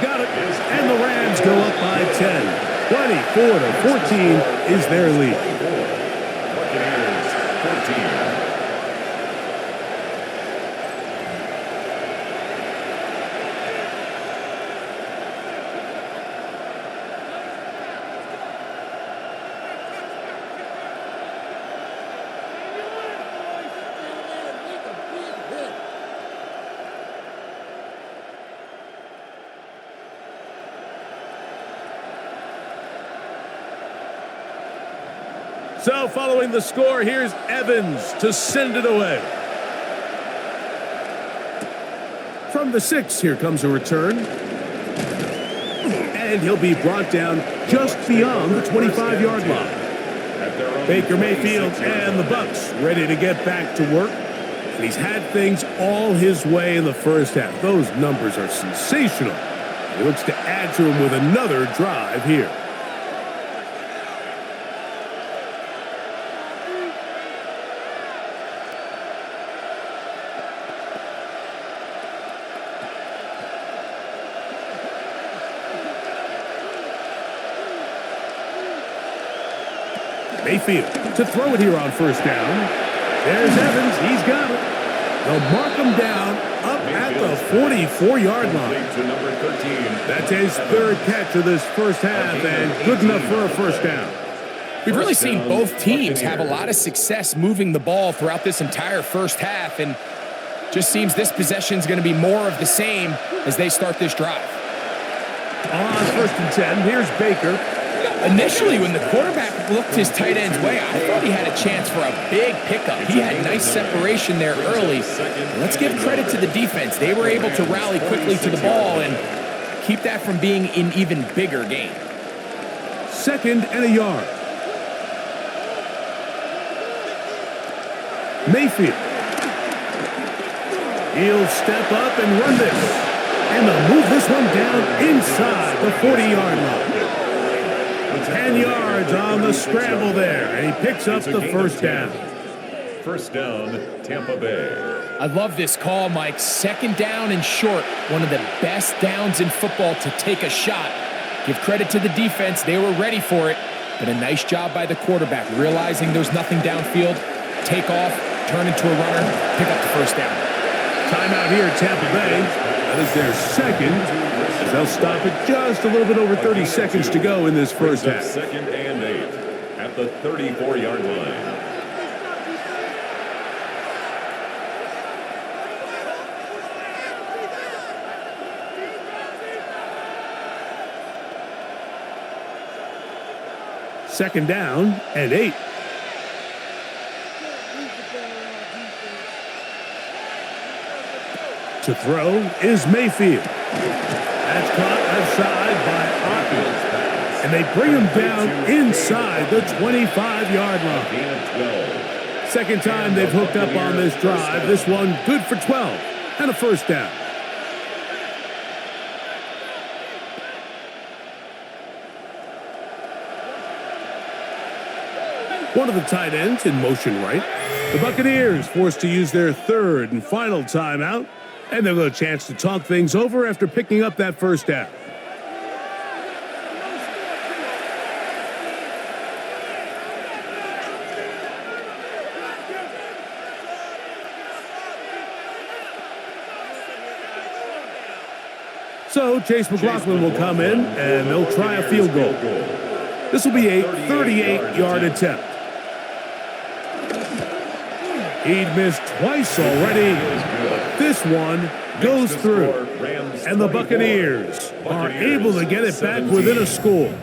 got it, and the Rams go up by 10. 24-14 is their lead. Buccaneers 14. So following the score, here's Evans to send it away. From the 6, here comes a return. And he'll be brought down just beyond the 25-yard line. Baker Mayfield and the Bucs ready to get back to work. And he's had things all his way in the first half. Those numbers are sensational. He looks to add to them with another drive here. Mayfield to throw it here on first down. There's Evans. He's got it. They'll mark him down up at the 44-yard line. That's his third catch of this first half and good enough for a first down. We've really seen both teams have a lot of success moving the ball throughout this entire first half, and just seems this possession is going to be more of the same as they start this drive. On first and 10, here's Baker. Initially, when the quarterback looked his tight end's way, I thought he had a chance for a big pickup. He had nice separation there early. Let's give credit to the defense. They were able to rally quickly to the ball and keep that from being an even bigger game. 2nd and a yard. Mayfield. He'll step up and run this. And they'll move this one down inside the 40-yard line. 10 yards on the scramble there, and he picks up the first down. First down, Tampa Bay. I love this call, Mike. 2nd down and short. One of the best downs in football to take a shot. Give credit to the defense. They were ready for it. But a nice job by the quarterback, realizing there's nothing downfield. Take off, turn into a runner, pick up the first down. Timeout here at Tampa Bay. That is their second. As they'll stop it just a little bit over 30 seconds to go in this first half. 2nd and 8 at the 34-yard line. Second down and 8. To throw is Mayfield. That's caught outside by Otton. And they bring him down inside the 25-yard line. Second time they've hooked up on this drive. This one good for 12 and a first down. One of the tight ends in motion right. The Buccaneers forced to use their third and final timeout. And they'll get a chance to talk things over after picking up that first down. So Chase McLaughlin will come in, and they'll try a field goal. This will be a 38-yard attempt. He'd missed twice already, but this one goes through. And the Buccaneers are able to get it back within a score.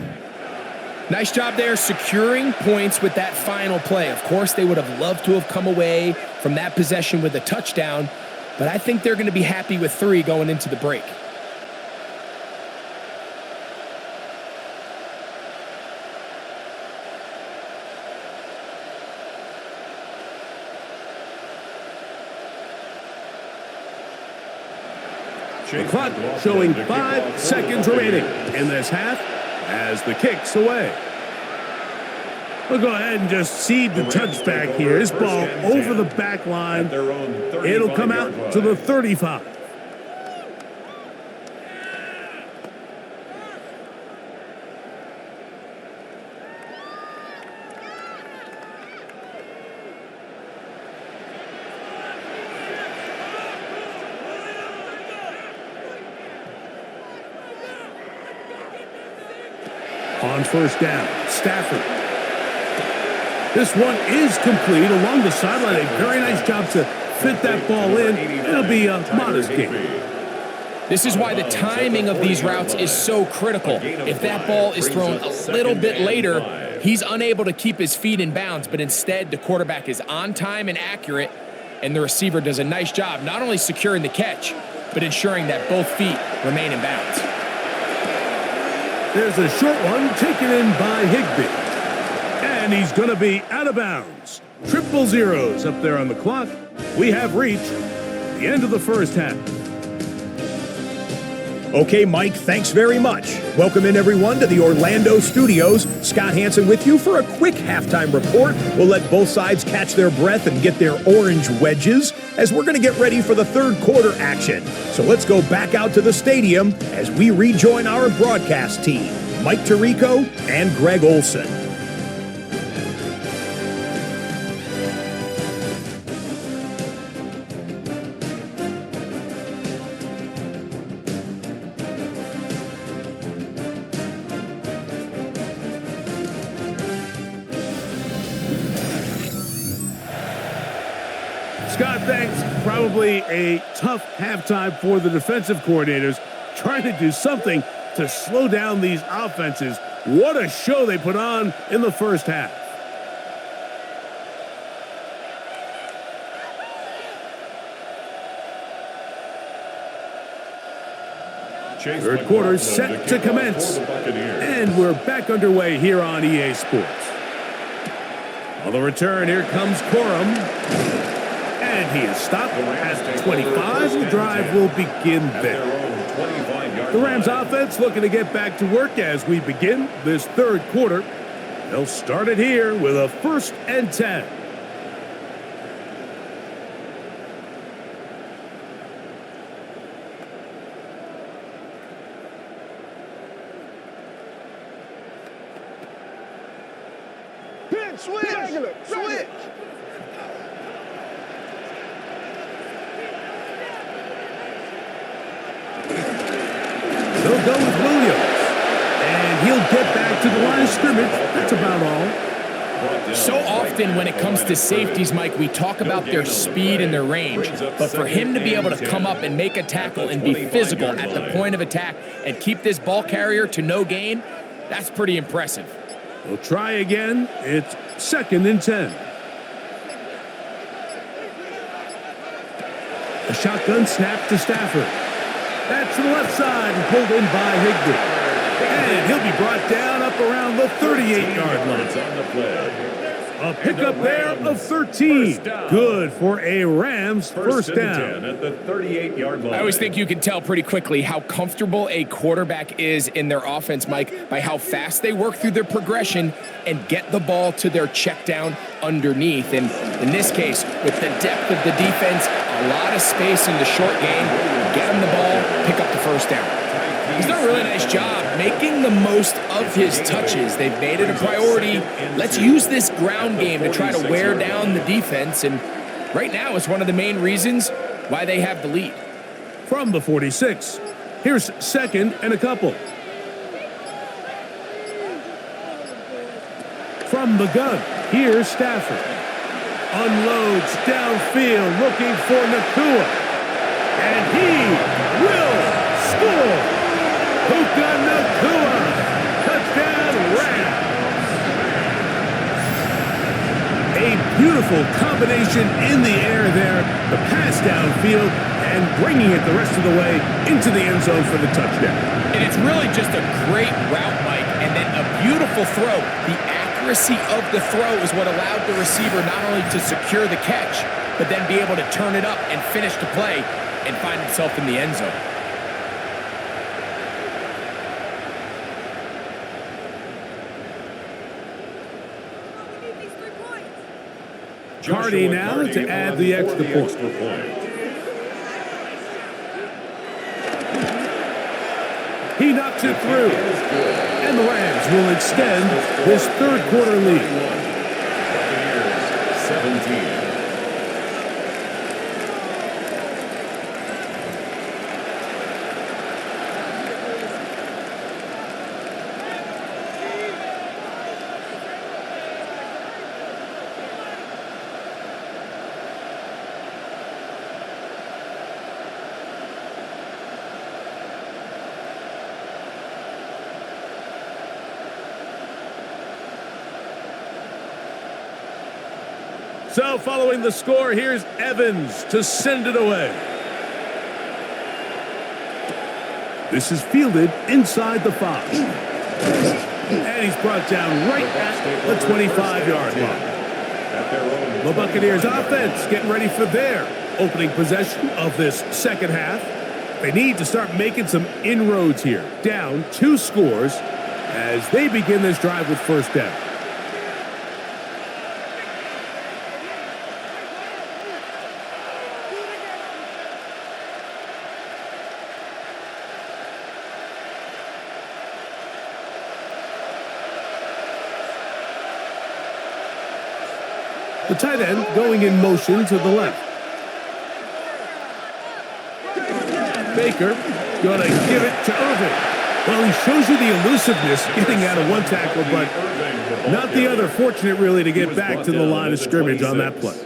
Nice job there securing points with that final play. Of course, they would have loved to have come away from that possession with a touchdown, but I think they're going to be happy with 3 going into the break. The clock showing 5 seconds remaining in this half as the kick's away. We'll go ahead and just cede the touchback here. This ball over the back line. It'll come out to the 35. On first down, Stafford. This one is complete along the sideline. A very nice job to fit that ball in. It'll be a modest gain. This is why the timing of these routes is so critical. If that ball is thrown a little bit later, He's unable to keep his feet in bounds, but instead the quarterback is on time and accurate, and the receiver does a nice job not only securing the catch, but ensuring that both feet remain in bounds. There's a short one taken in by Higbee. And he's going to be out of bounds. Triple zeros up there on the clock. We have reached the end of the first half. Okay, Mike, thanks very much. Welcome in, everyone, to the Orlando studios. Scott Hansen with you for a quick halftime report. We'll let both sides catch their breath and get their orange wedges as we're going to get ready for the third quarter action. So let's go back out to the stadium as we rejoin our broadcast team, Mike Tirico and Greg Olson. Scott, thanks. Probably a tough halftime for the defensive coordinators, trying to do something to slow down these offenses. What a show they put on in the first half. Third quarter set to commence. And we're back underway here on EA Sports. On the return, here comes Corum. And he is stopped at the 25. The drive will begin there. The Rams offense looking to get back to work as we begin this third quarter. They'll start it here with a 1st and 10. Switch! They'll go with Williams. And he'll get back to the line of scrimmage. That's about all. So often when it comes to safeties, Mike, we talk about their speed and their range. But for him to be able to come up and make a tackle and be physical at the point of attack and keep this ball carrier to no gain, that's pretty impressive. We'll try again. It's 2nd and 10. A shotgun snap to Stafford. That's to the left side and pulled in by Higbee. And he'll be brought down up around the 38-yard line. A pickup there of 13. Good for a Rams first down. At the 38-yard line. I always think you can tell pretty quickly how comfortable a quarterback is in their offense, Mike, by how fast they work through their progression and get the ball to their check down underneath. And in this case, with the depth of the defense, a lot of space in the short game, get him the ball, pick up the first down. He's done a really nice job making the most of his touches. They've made it a priority. Let's use this ground game to try to wear down the defense. And right now it's one of the main reasons why they have the lead. From the 46, here's 2nd and a couple. From the gun, here's Stafford. Unloads downfield looking for Nakua. And he will score. Puka Nakua, touchdown Rams. A beautiful combination in the air there, the pass downfield, and bringing it the rest of the way into the end zone for the touchdown. And it's really just a great route, Mike, and then a beautiful throw. The accuracy of the throw is what allowed the receiver not only to secure the catch, but then be able to turn it up and finish the play and find himself in the end zone. Hardy now to add the extra point. He knocks it through. And the Rams will extend this third quarter lead. Buccaneers 17. So following the score, here's Evans to send it away. This is fielded inside the 5. And he's brought down right at the 25-yard line. The Buccaneers offense getting ready for their opening possession of this second half. They need to start making some inroads here. Down 2 scores as they begin this drive with first down. The tight end going in motion to the left. Baker going to give it to Irving. Well, he shows you the elusiveness getting out of one tackle, but not the other. Fortunate, really, to get back to the line of scrimmage on that play.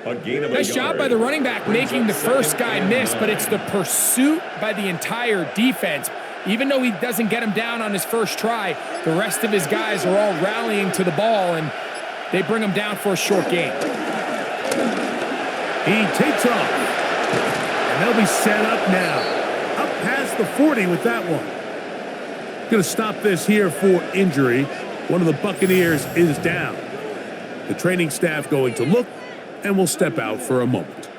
Nice job by the running back making the first guy miss, but it's the pursuit by the entire defense. Even though he doesn't get him down on his first try, the rest of his guys are all rallying to the ball, and they bring him down for a short gain. He takes off. And they'll be set up now. Up past the 40 with that one. Going to stop this here for injury. One of the Buccaneers is down. The training staff going to look and will step out for a moment.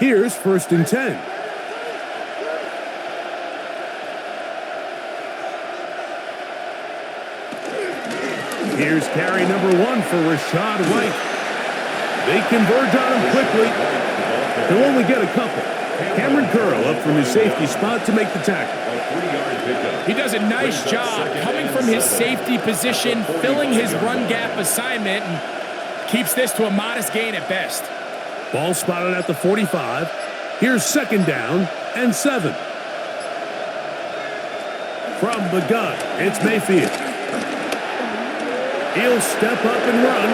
Here's 1st and 10. Here's carry number 1 for Rashad White. They converge on him quickly. They'll only get a couple. Cameron Curl up from his safety spot to make the tackle. He does a nice job coming from his safety position, filling his run gap assignment, and keeps this to a modest gain at best. Ball spotted at the 45. Here's 2nd down and 7. From the gun, it's Mayfield. He'll step up and run.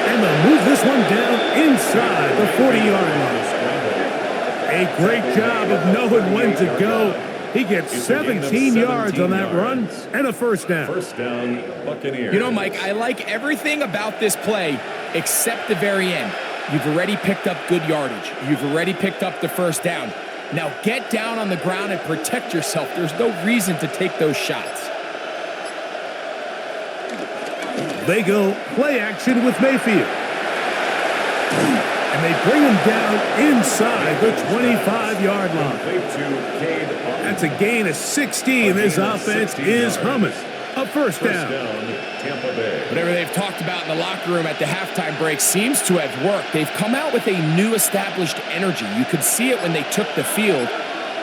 And they'll move this one down inside the 40-yard line. A great job of knowing when to go. He gets 17 yards on that run and a first down. First down, Buccaneers. You know, Mike, I like everything about this play except the very end. You've already picked up good yardage. You've already picked up the first down. Now get down on the ground and protect yourself. There's no reason to take those shots. They go play action with Mayfield. And they bring him down inside the 25-yard line. That's a gain of 16. This offense is humming. A first down. Tampa Bay. Whatever they've talked about in the locker room at the halftime break seems to have worked. They've come out with a new established energy. You could see it when they took the field.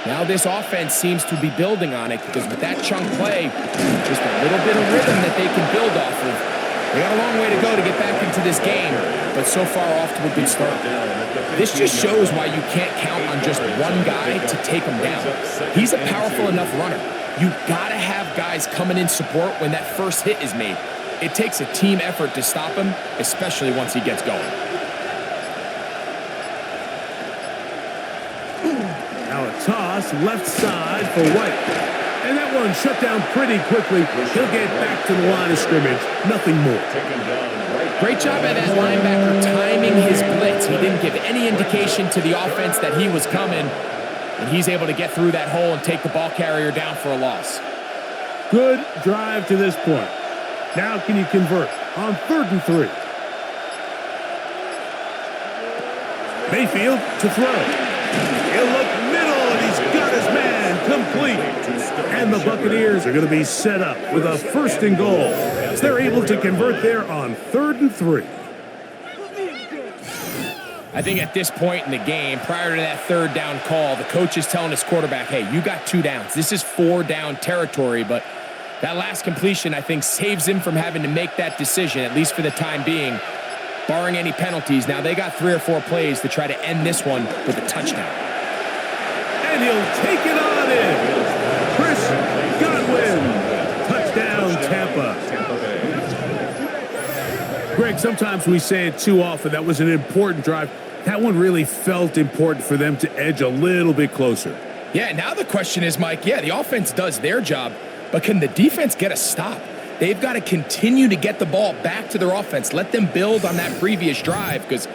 Now this offense seems to be building on it because with that chunk play, just a little bit of rhythm that they can build off of. They got a long way to go to get back into this game, but so far off to a good start. This just shows why you can't count on just one guy to take him down. He's a powerful enough runner. You gotta have guys coming in support when that first hit is made. It takes a team effort to stop him, especially once he gets going. Now a toss left side for White. And that one shut down pretty quickly. He'll get back to the line of scrimmage. Nothing more. Great job by that linebacker timing his blitz. He didn't give any indication to the offense that he was coming. And he's able to get through that hole and take the ball carrier down for a loss. Good drive to this point. Now can you convert on 3rd and 3? Mayfield to throw. He'll look middle, and he's got his man complete. And the Buccaneers are going to be set up with a 1st and goal as they're able to convert there on 3rd and 3. I think at this point in the game, prior to that 3rd down call, the coach is telling his quarterback, hey, you got 2 downs. This is 4 down territory, but that last completion, I think, saves him from having to make that decision, at least for the time being, barring any penalties. Now, they got 3 or 4 plays to try to end this one with a touchdown. And he'll take it on in. Chris Godwin Greg, sometimes we say it too often. That was an important drive. That one really felt important for them to edge a little bit closer. Yeah, now the question is, Mike, yeah, the offense does their job, but can the defense get a stop? They've got to continue to get the ball back to their offense. Let them build on that previous drive because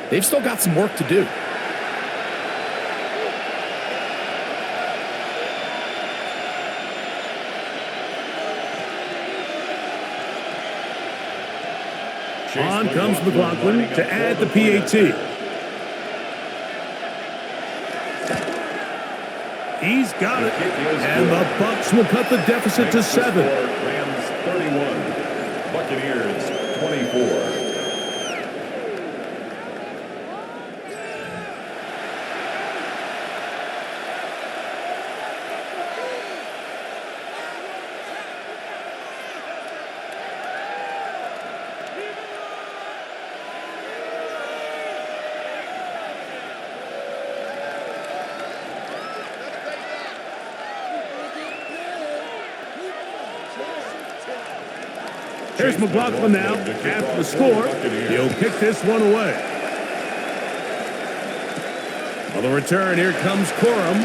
they've still got some work to do. On comes McLaughlin to add the PAT. He's got it. And the Bucs will cut the deficit to 7. Rams 31, Buccaneers 24. Here's McLaughlin now. After the score, he'll kick this one away. On the return, here comes Corum.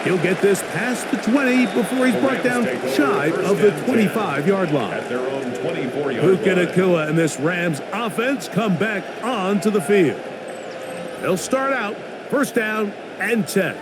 He'll get this past the 20 before he's brought down shy of the 25-yard line. At their own 24-yard Puka line. Nacua and this Rams offense come back onto the field. They'll start out first down and 10.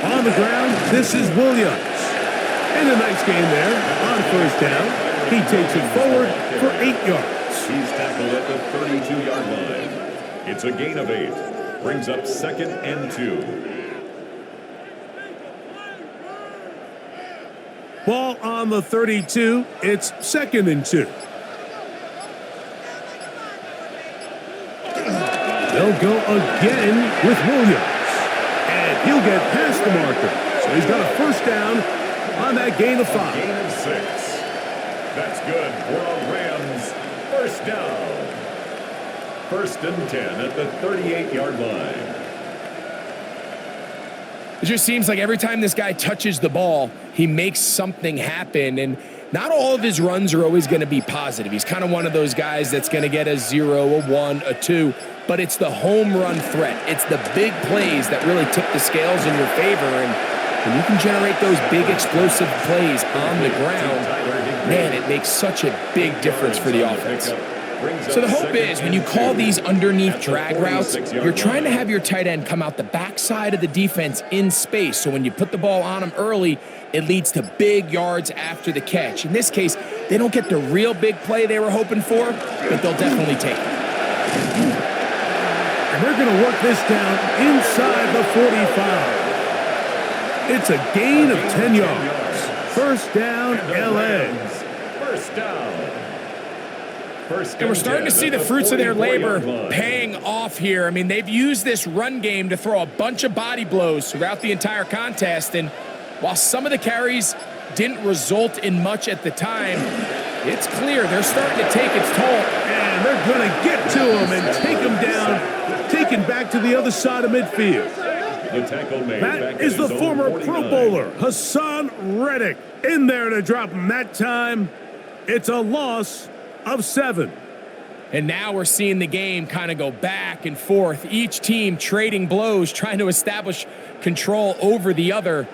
On the ground, this is Williams. And a nice game there on first down. He takes it forward for 8 yards. He's tackled at the 32-yard line. It's a gain of 8. Brings up 2nd and 2. Ball on the 32. It's 2nd and 2. They'll go again with Williams. And he'll get past the marker. So he's got a first down on that gain of 5. Gain of 6. That's good for the Rams. First down. 1st and 10 at the 38-yard line. It just seems like every time this guy touches the ball, he makes something happen. And not all of his runs are always going to be positive. He's kind of one of those guys that's going to get a 0, a 1, a 2. But it's the home run threat. It's the big plays that really tip the scales in your favor. And when you can generate those big explosive plays on the ground, man, it makes such a big difference for the offense. So the hope is when you call these underneath drag routes, you're trying to have your tight end come out the backside of the defense in space. So when you put the ball on him early, it leads to big yards after the catch. In this case, they don't get the real big play they were hoping for, but they'll definitely take it. And they're going to work this down inside the 45. It's a gain of 10 yards. First down, LA. First down. And we're starting to see the fruits of their labor paying off here. I mean, they've used this run game to throw a bunch of body blows throughout the entire contest. And while some of the carries didn't result in much at the time, it's clear they're starting to take its toll. And they're going to get to him and take him down, taken back to the other side of midfield. That is the former Pro Bowler, Hassan Reddick, in there to drop him that time. It's a loss of 7. And now we're seeing the game kind of go back and forth. Each team trading blows, trying to establish control over the other.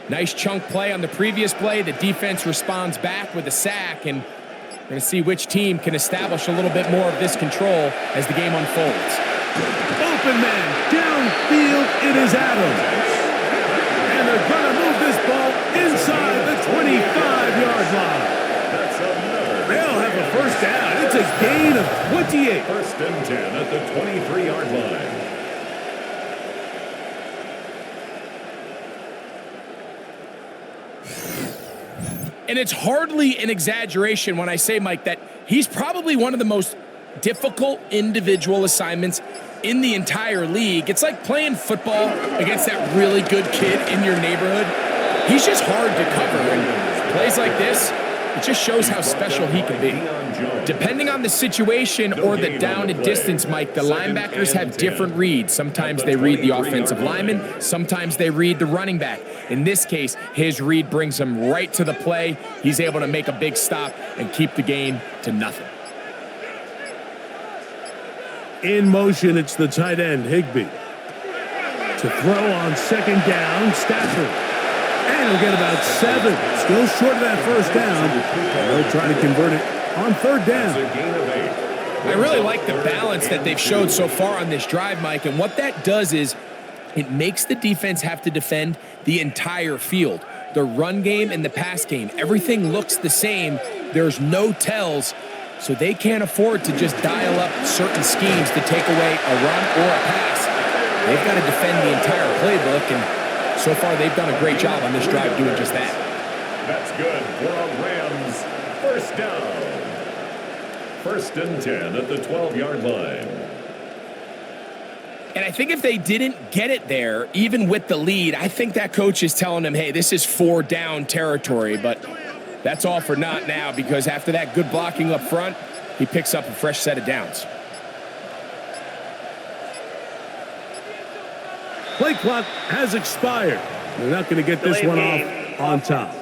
Nice chunk play on the previous play. The defense responds back with a sack, and we're going to see which team can establish a little bit more of this control as the game unfolds. Open man, downfield, it is Adams. And they're going to move this ball inside the 25-yard line. They'll have a first down. It's a gain of 28. First and 10 at the 23-yard line. And it's hardly an exaggeration when I say, Mike, that he's probably one of the most difficult individual assignments in the entire league. It's like playing football against that really good kid in your neighborhood. He's just hard to cover, and plays like this, it just shows how special he can be. Depending on the situation or the down and distance, Mike, the linebackers have different reads. Sometimes they read the offensive lineman, sometimes they read the running back. In this case, his read brings him right to the play. He's able to make a big stop and keep the game to nothing. In motion, it's the tight end, Higbee. To throw on second down, Stafford. And he'll get about 7. Still short of that first down. And they'll try to convert it on third down. I really like the balance that they've showed so far on this drive, Mike. And what that does is it makes the defense have to defend the entire field. The run game and the pass game, everything looks the same. There's no tells. So they can't afford to just dial up certain schemes to take away a run or a pass. They've got to defend the entire playbook, and so far they've done a great job on this drive doing just that. That's good for a Rams first down. 1st and 10 at the 12-yard line. And I think if they didn't get it there, even with the lead, I think that coach is telling them, hey, this is 4 down territory, but that's all for naught now, because after that good blocking up front, he picks up a fresh set of downs. Play clock has expired. They're not going to get this one off on top.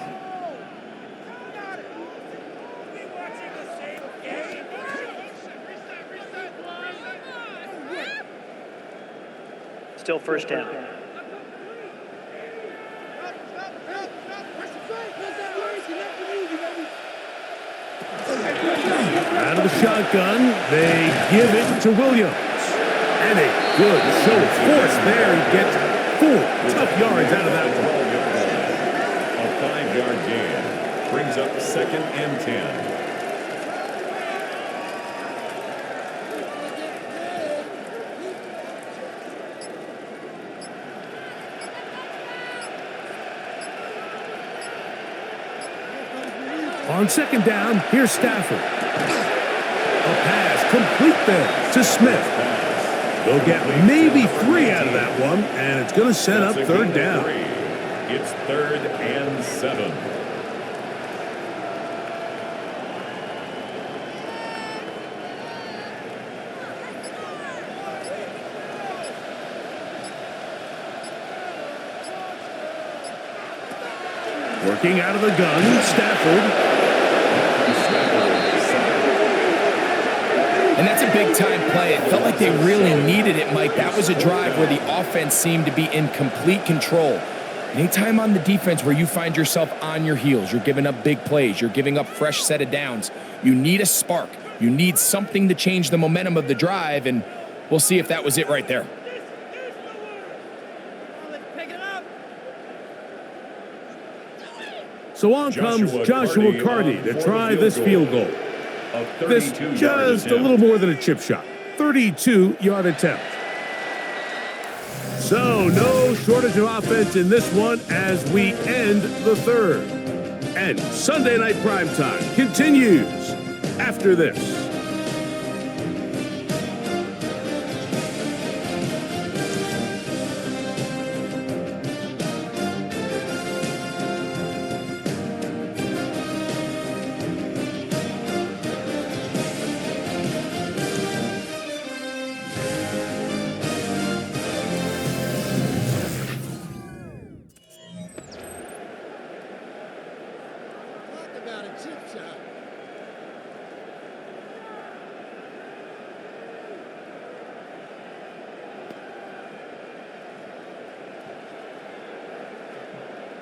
Still first down. Out of the shotgun, they give it to Williams. And a good show of force there. He gets 4 tough yards out of that one. A 5-yard gain brings up 2nd and 10. On second down, here's Stafford. A pass complete there to Smith. They'll get maybe 3 out of that one, and it's going to set up third down. It's 3rd and 7. Working out of the gun, Stafford. And that's a big-time play. It felt like they really needed it, Mike. That was a drive where the offense seemed to be in complete control. Anytime on the defense where you find yourself on your heels, you're giving up big plays, you're giving up fresh set of downs, you need a spark. You need something to change the momentum of the drive, and we'll see if that was it right there. So on comes Joshua Carty to try this field goal. This just a little more than a chip shot. 32-yard attempt. So no shortage of offense in this one as we end the third. And Sunday Night Primetime continues after this.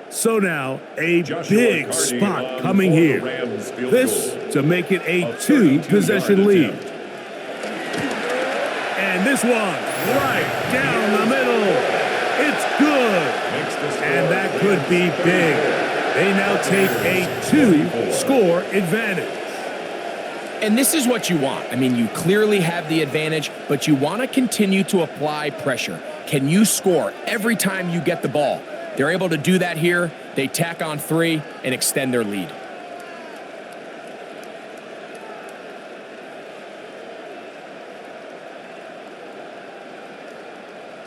So now, a big spot coming here. This to make it a 2-possession lead. And this one, right down the middle. It's good. And that could be big. They now take a 2-score advantage. And this is what you want. I mean, you clearly have the advantage, but you want to continue to apply pressure. Can you score every time you get the ball? They're able to do that here. They tack on 3 and extend their lead.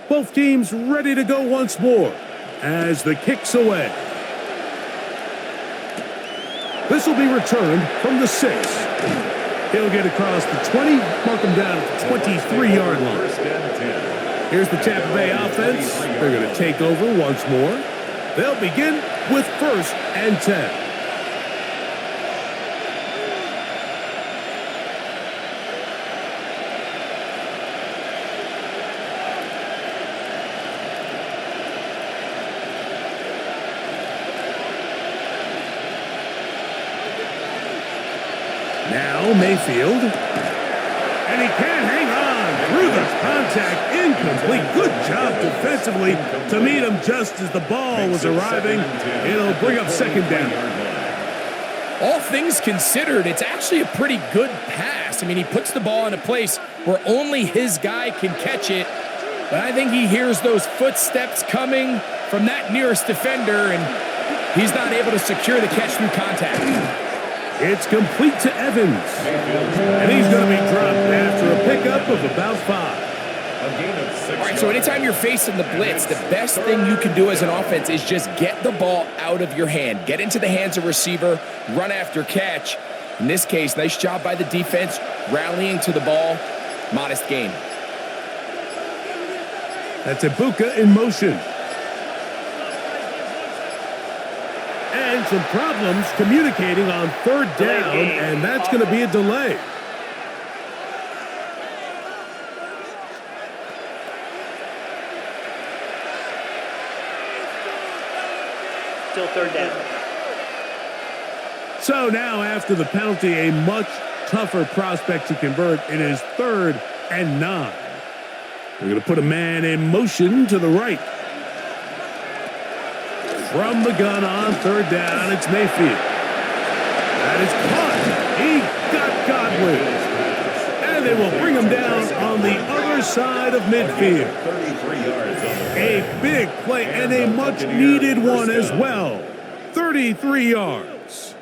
Both teams ready to go once more as the kick's away. This will be returned from the 6. He'll get across the 20, mark him down at the 23-yard line. Here's the Tampa Bay offense. They're going to take over once more. They'll begin with 1st and 10. Now Mayfield. And he can't hang on through the contact. Incomplete. Good job defensively to meet him just as the ball was arriving. It'll bring up 2nd down. All things considered, it's actually a pretty good pass. I mean, he puts the ball in a place where only his guy can catch it. But I think he hears those footsteps coming from that nearest defender, and he's not able to secure the catch through contact. It's complete to Evans. And he's going to be dropped after a pickup of about 5. All right, so anytime you're facing the blitz, the best thing you can do as an offense is just get the ball out of your hand. Get into the hands of receiver, run after catch. In this case, nice job by the defense, rallying to the ball. Modest gain. That's Ibuka in motion. And some problems communicating on 3rd down, and that's going to be a delay. Still 3rd down. So now after the penalty, a much tougher prospect to convert. It is 3rd and 9. We're going to put a man in motion to the right. From the gun on 3rd down, it's Mayfield. That is caught. He got Godwin. And they will bring him down on the other side of midfield. A big play and a much-needed one as well. 33 yards.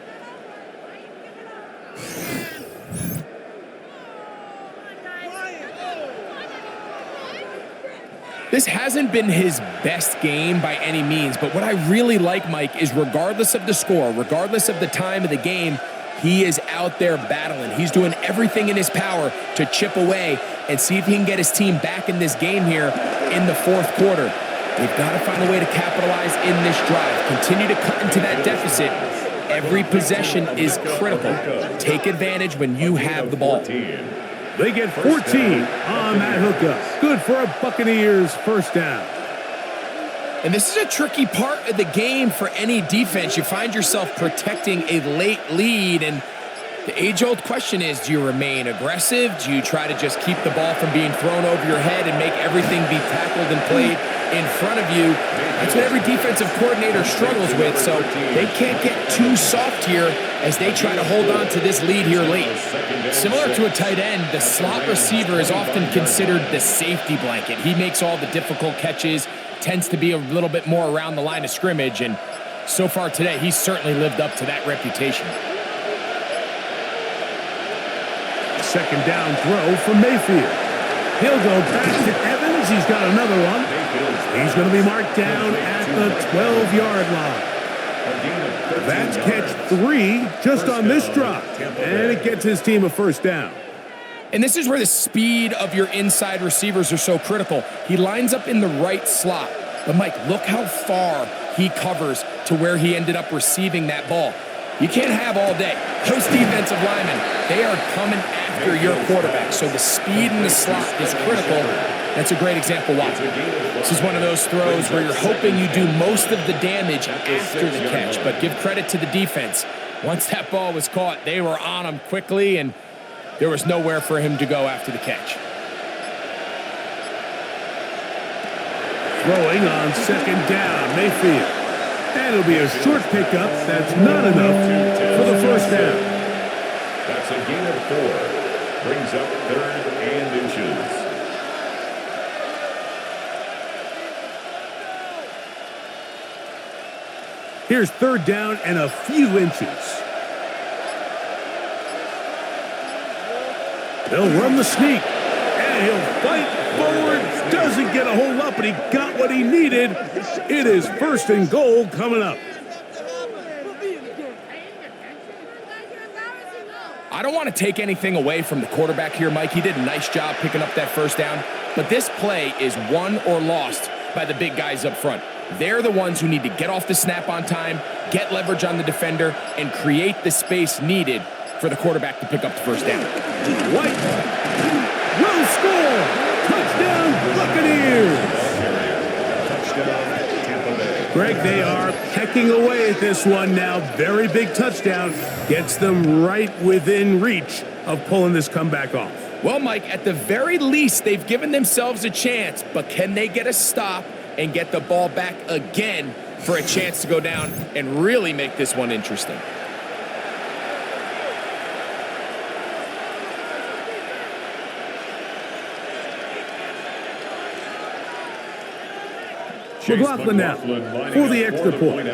This hasn't been his best game by any means, but what I really like, Mike, is regardless of the score, regardless of the time of the game, he is out there battling. He's doing everything in his power to chip away and see if he can get his team back in this game here in the 4th quarter. They've got to find a way to capitalize in this drive. Continue to cut into that deficit. Every possession is critical. Take advantage when you have the ball. They get 14 on that hookup. Good for a Buccaneers 1st down. And this is a tricky part of the game for any defense. You find yourself protecting a late lead, and the age-old question is, do you remain aggressive? Do you try to just keep the ball from being thrown over your head and make everything be tackled and played in front of you? That's what every defensive coordinator struggles with, so they can't get too soft here as they try to hold on to this lead here late. Similar to a tight end, the slot receiver is often considered the safety blanket. He makes all the difficult catches, tends to be a little bit more around the line of scrimmage, and so far today, he's certainly lived up to that reputation. 2nd down throw from Mayfield. He'll go back to Evans. He's got another one. He's going to be marked down at the 12-yard line. That's catch 3 just on this drop. And it gets his team a 1st down. And this is where the speed of your inside receivers are so critical. He lines up in the right slot. But, Mike, look how far he covers to where he ended up receiving that ball. You can't have all day. Those defensive linemen, they are coming after your quarterback. So the speed in the slot is critical. That's a great example why. This is one of those throws where you're hoping you do most of the damage after the catch. But give credit to the defense. Once that ball was caught, they were on him quickly, and there was nowhere for him to go after the catch. Throwing on 2nd down, Mayfield. And it'll be a short pickup. That's not enough for the 1st down. That's a gain of 4. Brings up 3rd and inches. Here's 3rd down and a few inches. They'll run the sneak. And he'll fight forward. Doesn't get a whole lot, but he got what he needed. It is 1st and goal coming up. I don't want to take anything away from the quarterback here, Mike. He did a nice job picking up that first down. But this play is won or lost by the big guys up front. They're the ones who need to get off the snap on time, get leverage on the defender, and create the space needed for the quarterback to pick up the first down. White will score. Touchdown, Buccaneers. Touchdown, Tampa Bay. Greg, they are pecking away at this one now. Very big touchdown. Gets them right within reach of pulling this comeback off. Well, Mike, at the very least, they've given themselves a chance, but can they get a stop and get the ball back again for a chance to go down and really make this one interesting? McLaughlin now for the extra point.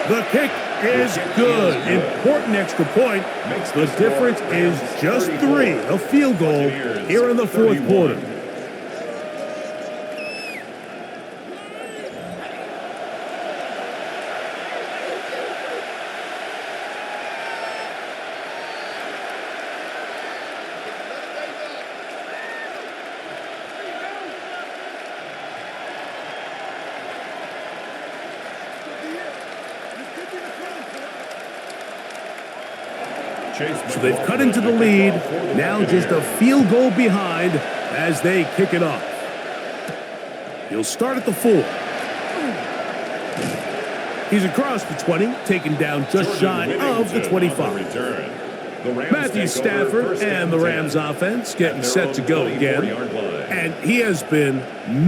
The kick is good. Important extra point. The difference is just 3. A field goal here in the fourth quarter. So they've cut into the lead. Now just a field goal behind as they kick it off. He'll start at the 4. He's across the 20, taken down just shy of the 25. Matthew Stafford and the Rams offense getting set to go again. And he has been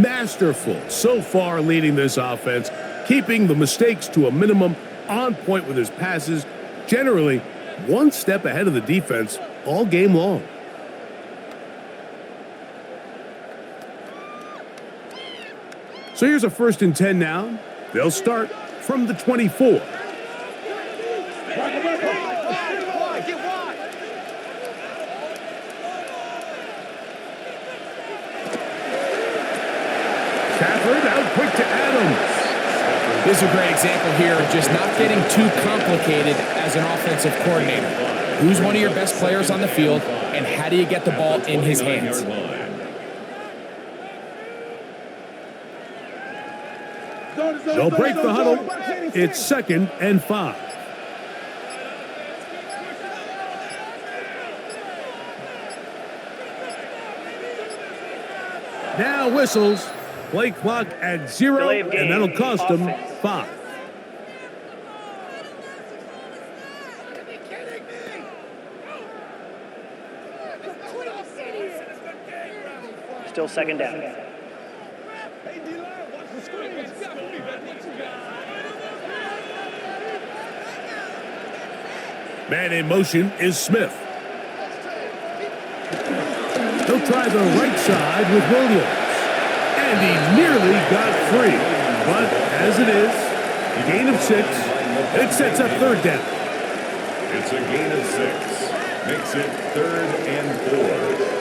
masterful so far leading this offense, keeping the mistakes to a minimum, on point with his passes, generally one step ahead of the defense all game long. So here's a 1st and 10 now. They'll start from the 24. Stafford out quick to Adams. This is a great example here of just not getting too complicated as an offensive coordinator. Who's one of your best players on the field, and how do you get the ball in his hands? They'll break the huddle. It's 2nd and 5. Now whistles. Play clock at 0, and that'll cost them 5. Still 2nd down. Man in motion is Smith. He'll try the right side with Williams. And he nearly got free. But as it is, a gain of 6. It sets up 3rd down. It's a gain of 6. Makes it 3rd and 4.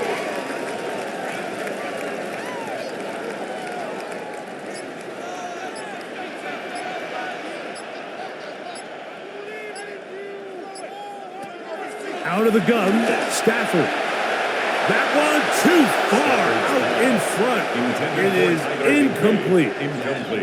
Out of the gun, Stafford. That one too far out in front. It is incomplete.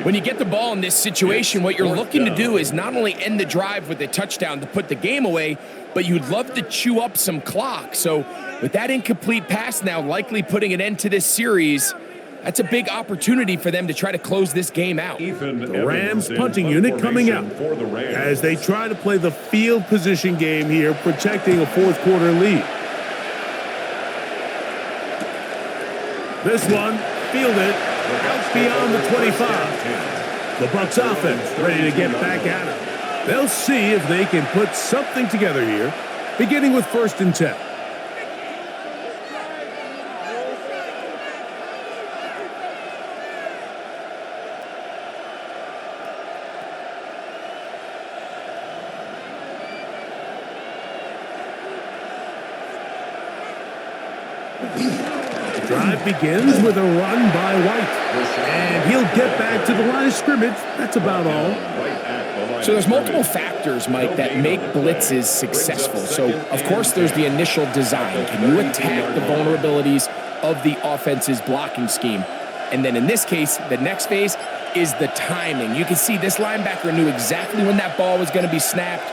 When you get the ball in this situation, what you're looking to do is not only end the drive with a touchdown to put the game away, but you'd love to chew up some clock. So with that incomplete pass now likely putting an end to this series, that's a big opportunity for them to try to close this game out. The Rams punting unit coming out as they try to play the field position game here, protecting a fourth quarter lead. This one, fielded out beyond the 25. The Bucs offense ready to get back at it. They'll see if they can put something together here, beginning with 1st and 10. Drive begins with a run by White. And he'll get back to the line of scrimmage. That's about all. Right at the So there's multiple factors, Mike, that make blitzes successful. So, of course, there's the initial design. Can you attack the vulnerabilities of the offense's blocking scheme? And then in this case, the next phase is the timing. You can see this linebacker knew exactly when that ball was going to be snapped.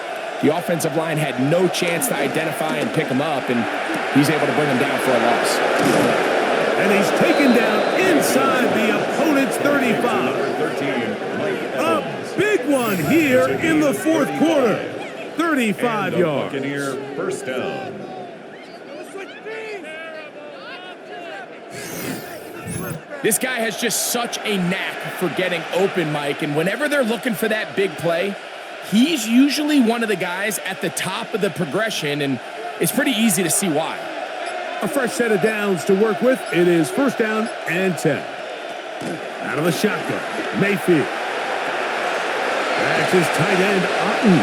The offensive line had no chance to identify and pick him up, and he's able to bring him down for a loss. And he's taken down inside the opponent's 35. A big one here in the fourth quarter. 35 yards. Buccaneer first down. This guy has just such a knack for getting open, Mike, and whenever they're looking for that big play, he's usually one of the guys at the top of the progression, and it's pretty easy to see why. A fresh set of downs to work with. It is first down and 10. Out of the shotgun, Mayfield. That's his tight end, Otten.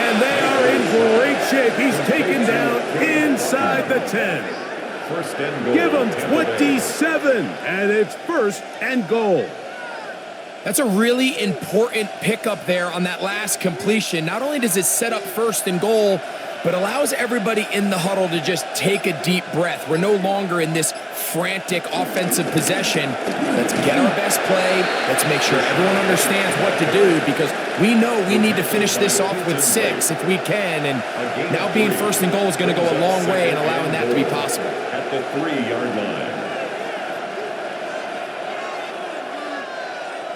And they are in great shape. He's taken down inside the 10. First and goal. Give him 27, and it's first and goal. That's a really important pickup there on that last completion. Not only does it set up first and goal, but allows everybody in the huddle to just take a deep breath. We're no longer in this frantic offensive possession. Let's get our best play. Let's make sure everyone understands what to do, because we know we need to finish this off with 6 if we can. And now being first and goal is going to go a long way in allowing that to be possible. At the 3-yard line.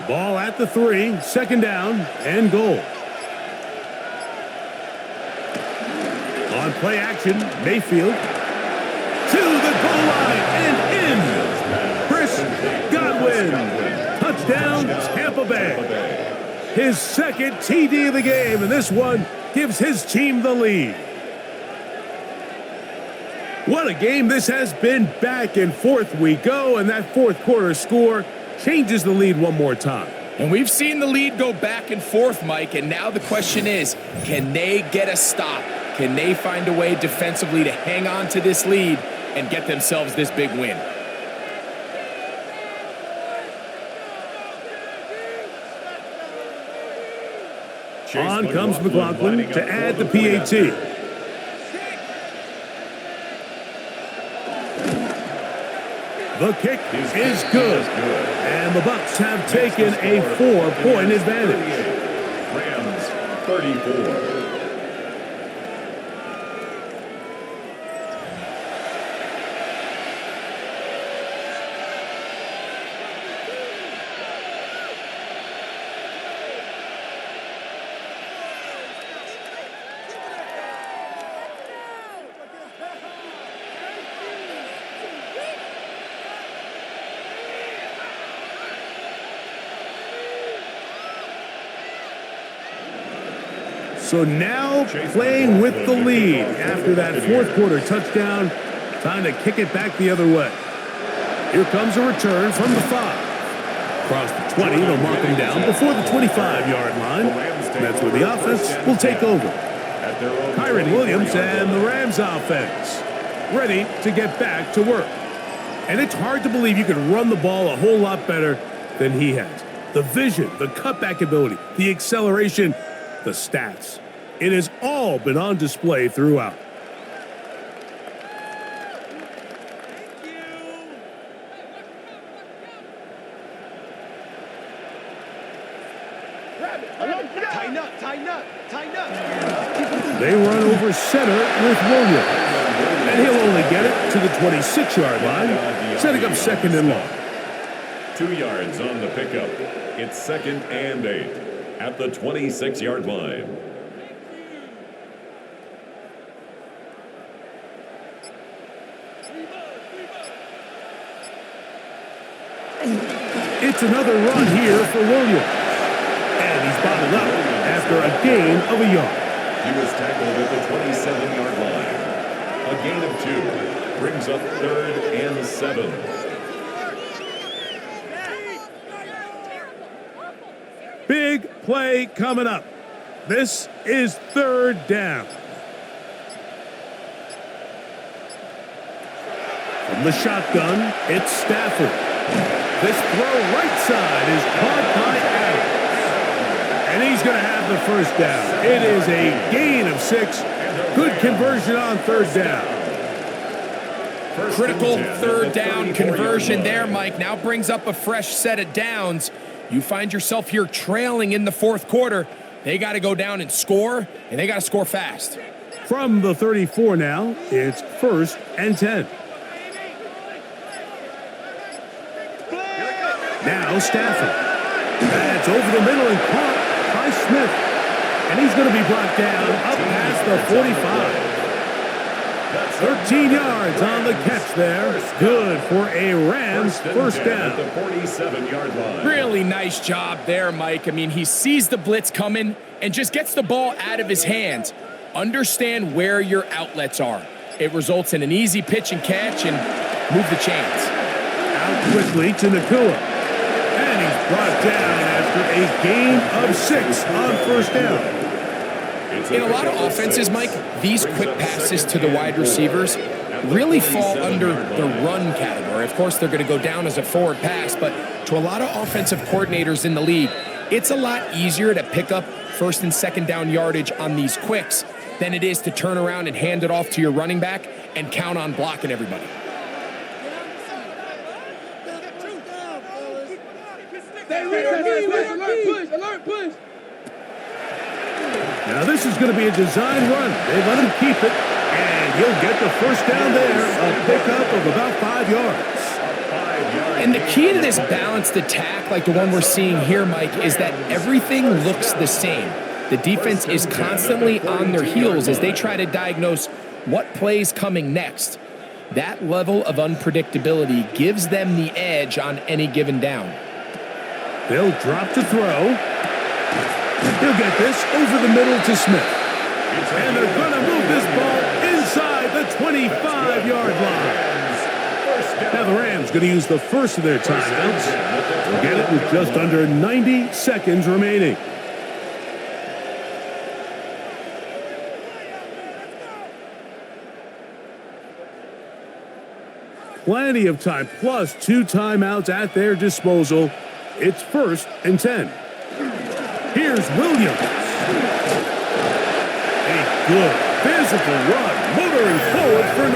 Ball at the 3, second down and goal. On play action, Mayfield to the goal line and in. Chris Godwin. Touchdown, Tampa Bay. His second TD of the game, and this one gives his team the lead. What a game this has been. Back and forth we go, and that fourth quarter score changes the lead one more time. And we've seen the lead go back and forth, Mike, and now the question is, can they get a stop? Can they find a way defensively to hang on to this lead and get themselves this big win? On comes McLaughlin to add the PAT. The kick is good, and the Bucs have taken a 4-point advantage. Rams 34. So now playing with the lead after that fourth quarter touchdown, time to kick it back the other way. Here comes a return from the 5. Across the 20, they'll mark him down before the 25-yard line. That's where the offense will take over. Kyron Williams and the Rams offense ready to get back to work. And it's hard to believe you can run the ball a whole lot better than he has. The vision, the cutback ability, the acceleration, the stats. It has all been on display throughout. They run over center with Williams. And he'll only get it to the 26-yard line, setting up second and long. 2 yards on the pickup. It's second and 8 at the 26-yard line. It's another run here for Williams. And he's bottled up after a gain of a yard. He was tackled at the 27-yard line. A gain of 2 brings up third and 7. Big play coming up. This is third down. From the shotgun, it's Stafford. This throw right side is caught by Adams. And he's going to have the first down. It is a gain of 6. Good conversion on third down. Critical third down conversion there, Mike. Now brings up a fresh set of downs. You find yourself here trailing in the fourth quarter. They got to go down and score, and they got to score fast. From the 34 now, it's 1st and 10. Now Stafford. That's over the middle and caught by Smith. And he's going to be brought down up past the 45. 13 yards on the catch there. Good for a Rams first down. At the 47-yard line. Really nice job there, Mike. I mean, he sees the blitz coming and just gets the ball out of his hands. Understand where your outlets are. It results in an easy pitch and catch and move the chains. Out quickly to Nakua. And he's brought down after a gain of 6 on first down. In a lot of offenses, Mike, these quick passes to the wide receivers really fall under the run category. Of course, they're going to go down as a forward pass, but to a lot of offensive coordinators in the league, it's a lot easier to pick up first and second down yardage on these quicks than it is to turn around and hand it off to your running back and count on blocking everybody. Alert, push. Now this is going to be a design run. They let him keep it, and he'll get the first down there. A pickup of about 5 yards. And the key to this balanced attack, like the one we're seeing here, Mike, is that everything looks the same. The defense is constantly on their heels as they try to diagnose what play's coming next. That level of unpredictability gives them the edge on any given down. They'll drop to throw. He'll get this over the middle to Smith. And they're going to move this ball inside the 25-yard line. Now the Rams going to use the first of their timeouts. They'll get it with just under 90 seconds remaining. Plenty of time, plus 2 timeouts at their disposal. It's 1st and 10. Here's Williams. A good physical run, motoring forward for 9.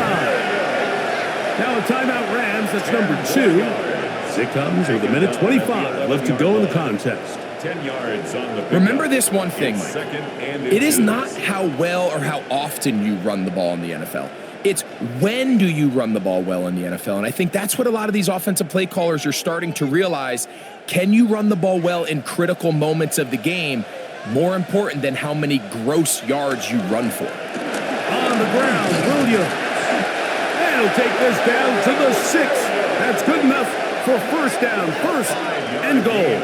Now a timeout Rams, that's number 2. It comes with 1:25 left to go in the contest. 10 yards on the Remember this one thing, Mike. It is 2. not how well or how often you run the ball in the NFL. It's when do you run the ball well in the NFL. And I think that's what a lot of these offensive play callers are starting to realize. Can you run the ball well in critical moments of the game? More important than how many gross yards you run for. On the ground, Williams. And he'll take this down to the 6. That's good enough for first down, 1st and goal.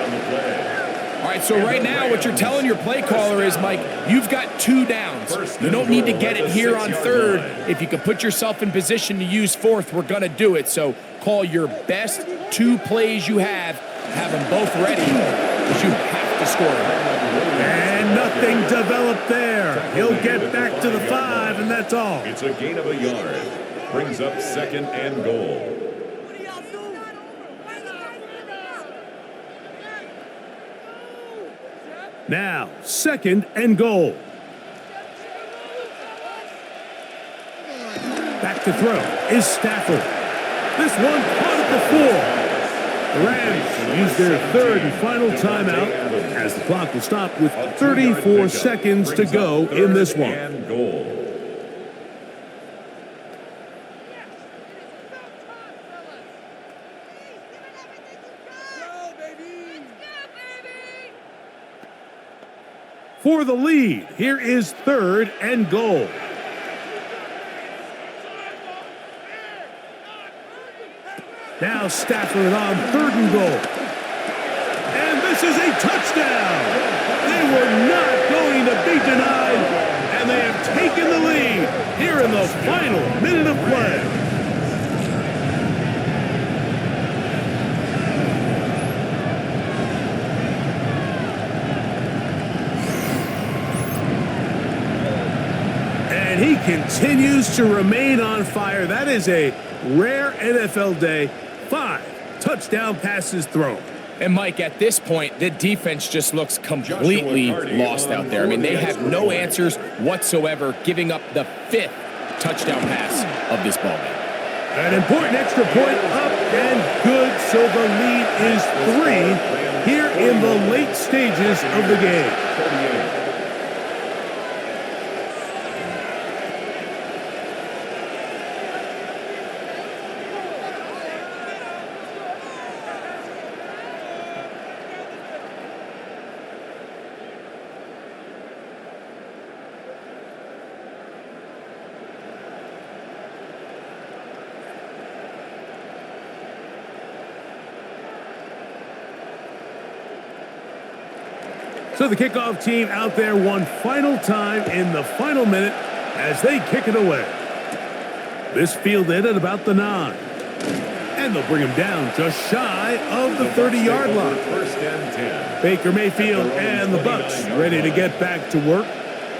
All right, so right now what you're telling your play caller is, Mike, you've got 2 downs. You don't need to get it here on 3rd. If you can put yourself in position to use 4th, we're going to do it. So call your best 2 plays you have them both ready, because you have to score. And nothing developed there. He'll get back to the 5, and that's all. It's a gain of a yard. Brings up 2nd and goal. Now, 2nd and goal. Back to throw is Stafford. This one caught at the 4. The Rams use their 3rd and final timeout as the clock will stop with 34 seconds to go in this one. And goal. For the lead, here is 3rd and goal. Now Stafford on 3rd and goal. And this is a touchdown. They were not going to be denied, and they have taken the lead here in the final minute of play. And he continues to remain on fire. That is a rare NFL day. 5 touchdown passes thrown. And Mike, at this point, the defense just looks completely lost out there. I mean, they have no answers whatsoever, giving up the 5th touchdown pass of this ballgame. An important extra point up and good, so the lead is 3 here in the late stages of the game. So the kickoff team out there one final time in the final minute as they kick it away. This fielded at about the 9. And they'll bring him down just shy of the 30-yard line. First and 10. Baker Mayfield and the Bucs ready to get back to work.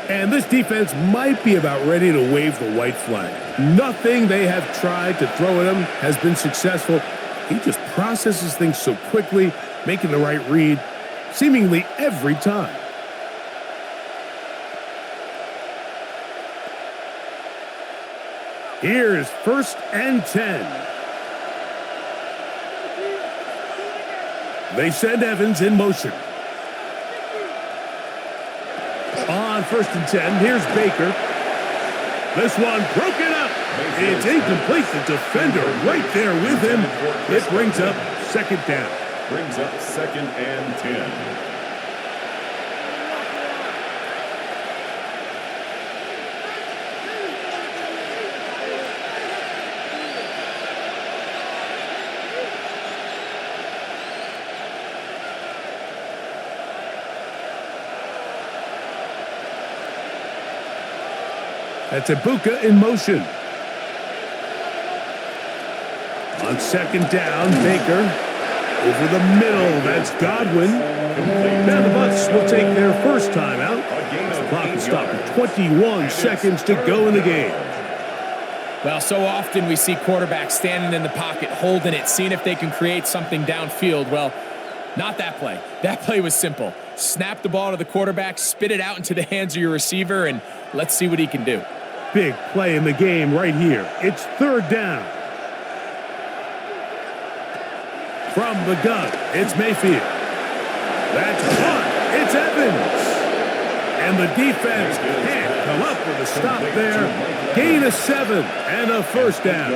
And this defense might be about ready to wave the white flag. Nothing they have tried to throw at him has been successful. He just processes things so quickly, making the right read seemingly every time. Here's first and 10. They send Evans in motion. On first and 10, here's Baker. This one broken up. It's incomplete. The defender right there with him. It brings up second down. Brings up second and 10. That's Ibuka in motion. On second down, Baker. Over the middle, that's Godwin. Now the Bucs will take their first timeout. The clock is stopped at 21 seconds to go in the game. Well, so often we see quarterbacks standing in the pocket, holding it, seeing if they can create something downfield. Well, not that play. That play was simple. Snap the ball to the quarterback, spit it out into the hands of your receiver, and let's see what he can do. Big play in the game right here. It's third down. From the gun, it's Mayfield. That's one. It's Evans. And the defense can't come up with a stop there. Gain of 7 and a first down.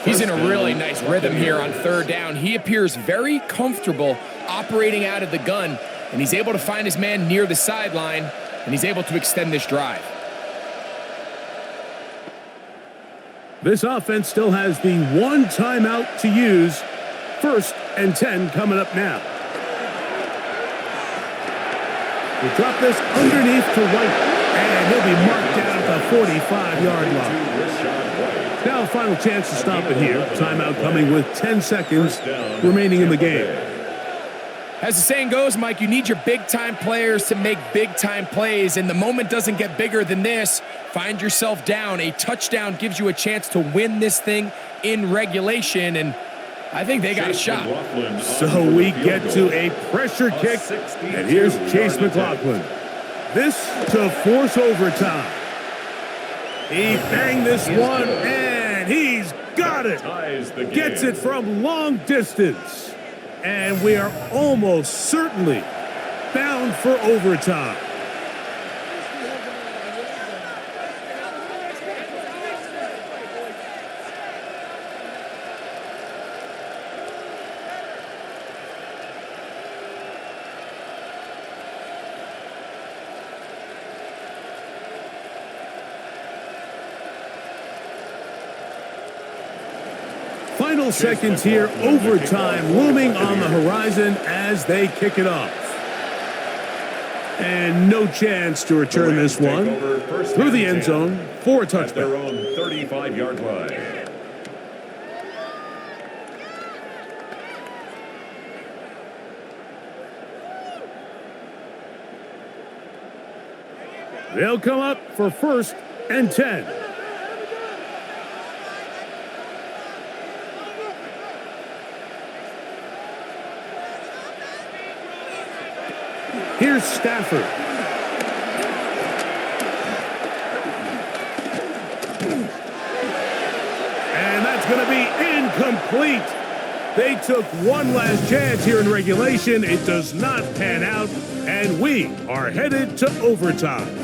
He's in a really nice rhythm here on third down. He appears very comfortable operating out of the gun, and he's able to find his man near the sideline, and he's able to extend this drive. This offense still has the one timeout to use. First and 10 coming up now. We'll drop this underneath to White, and he'll be marked down at the 45-yard line. Now a final chance to stop it here. Timeout coming with 10 seconds remaining in the game. As the saying goes, Mike, you need your big-time players to make big-time plays, and the moment doesn't get bigger than this. Find yourself down. A touchdown gives you a chance to win this thing in regulation, and I think they got a shot. So we get to a pressure kick, and here's Chase McLaughlin. This to force overtime. He banged this one, and he's got it. Gets it from long distance. And we are almost certainly bound for overtime. Final seconds here, overtime looming on the horizon as they kick it off. And no chance to return this one through the end zone for a touchback. Their own 35-yard line. They'll come up for first and 10. Here's Stafford. And that's going to be incomplete. They took one last chance here in regulation. It does not pan out, and we are headed to overtime.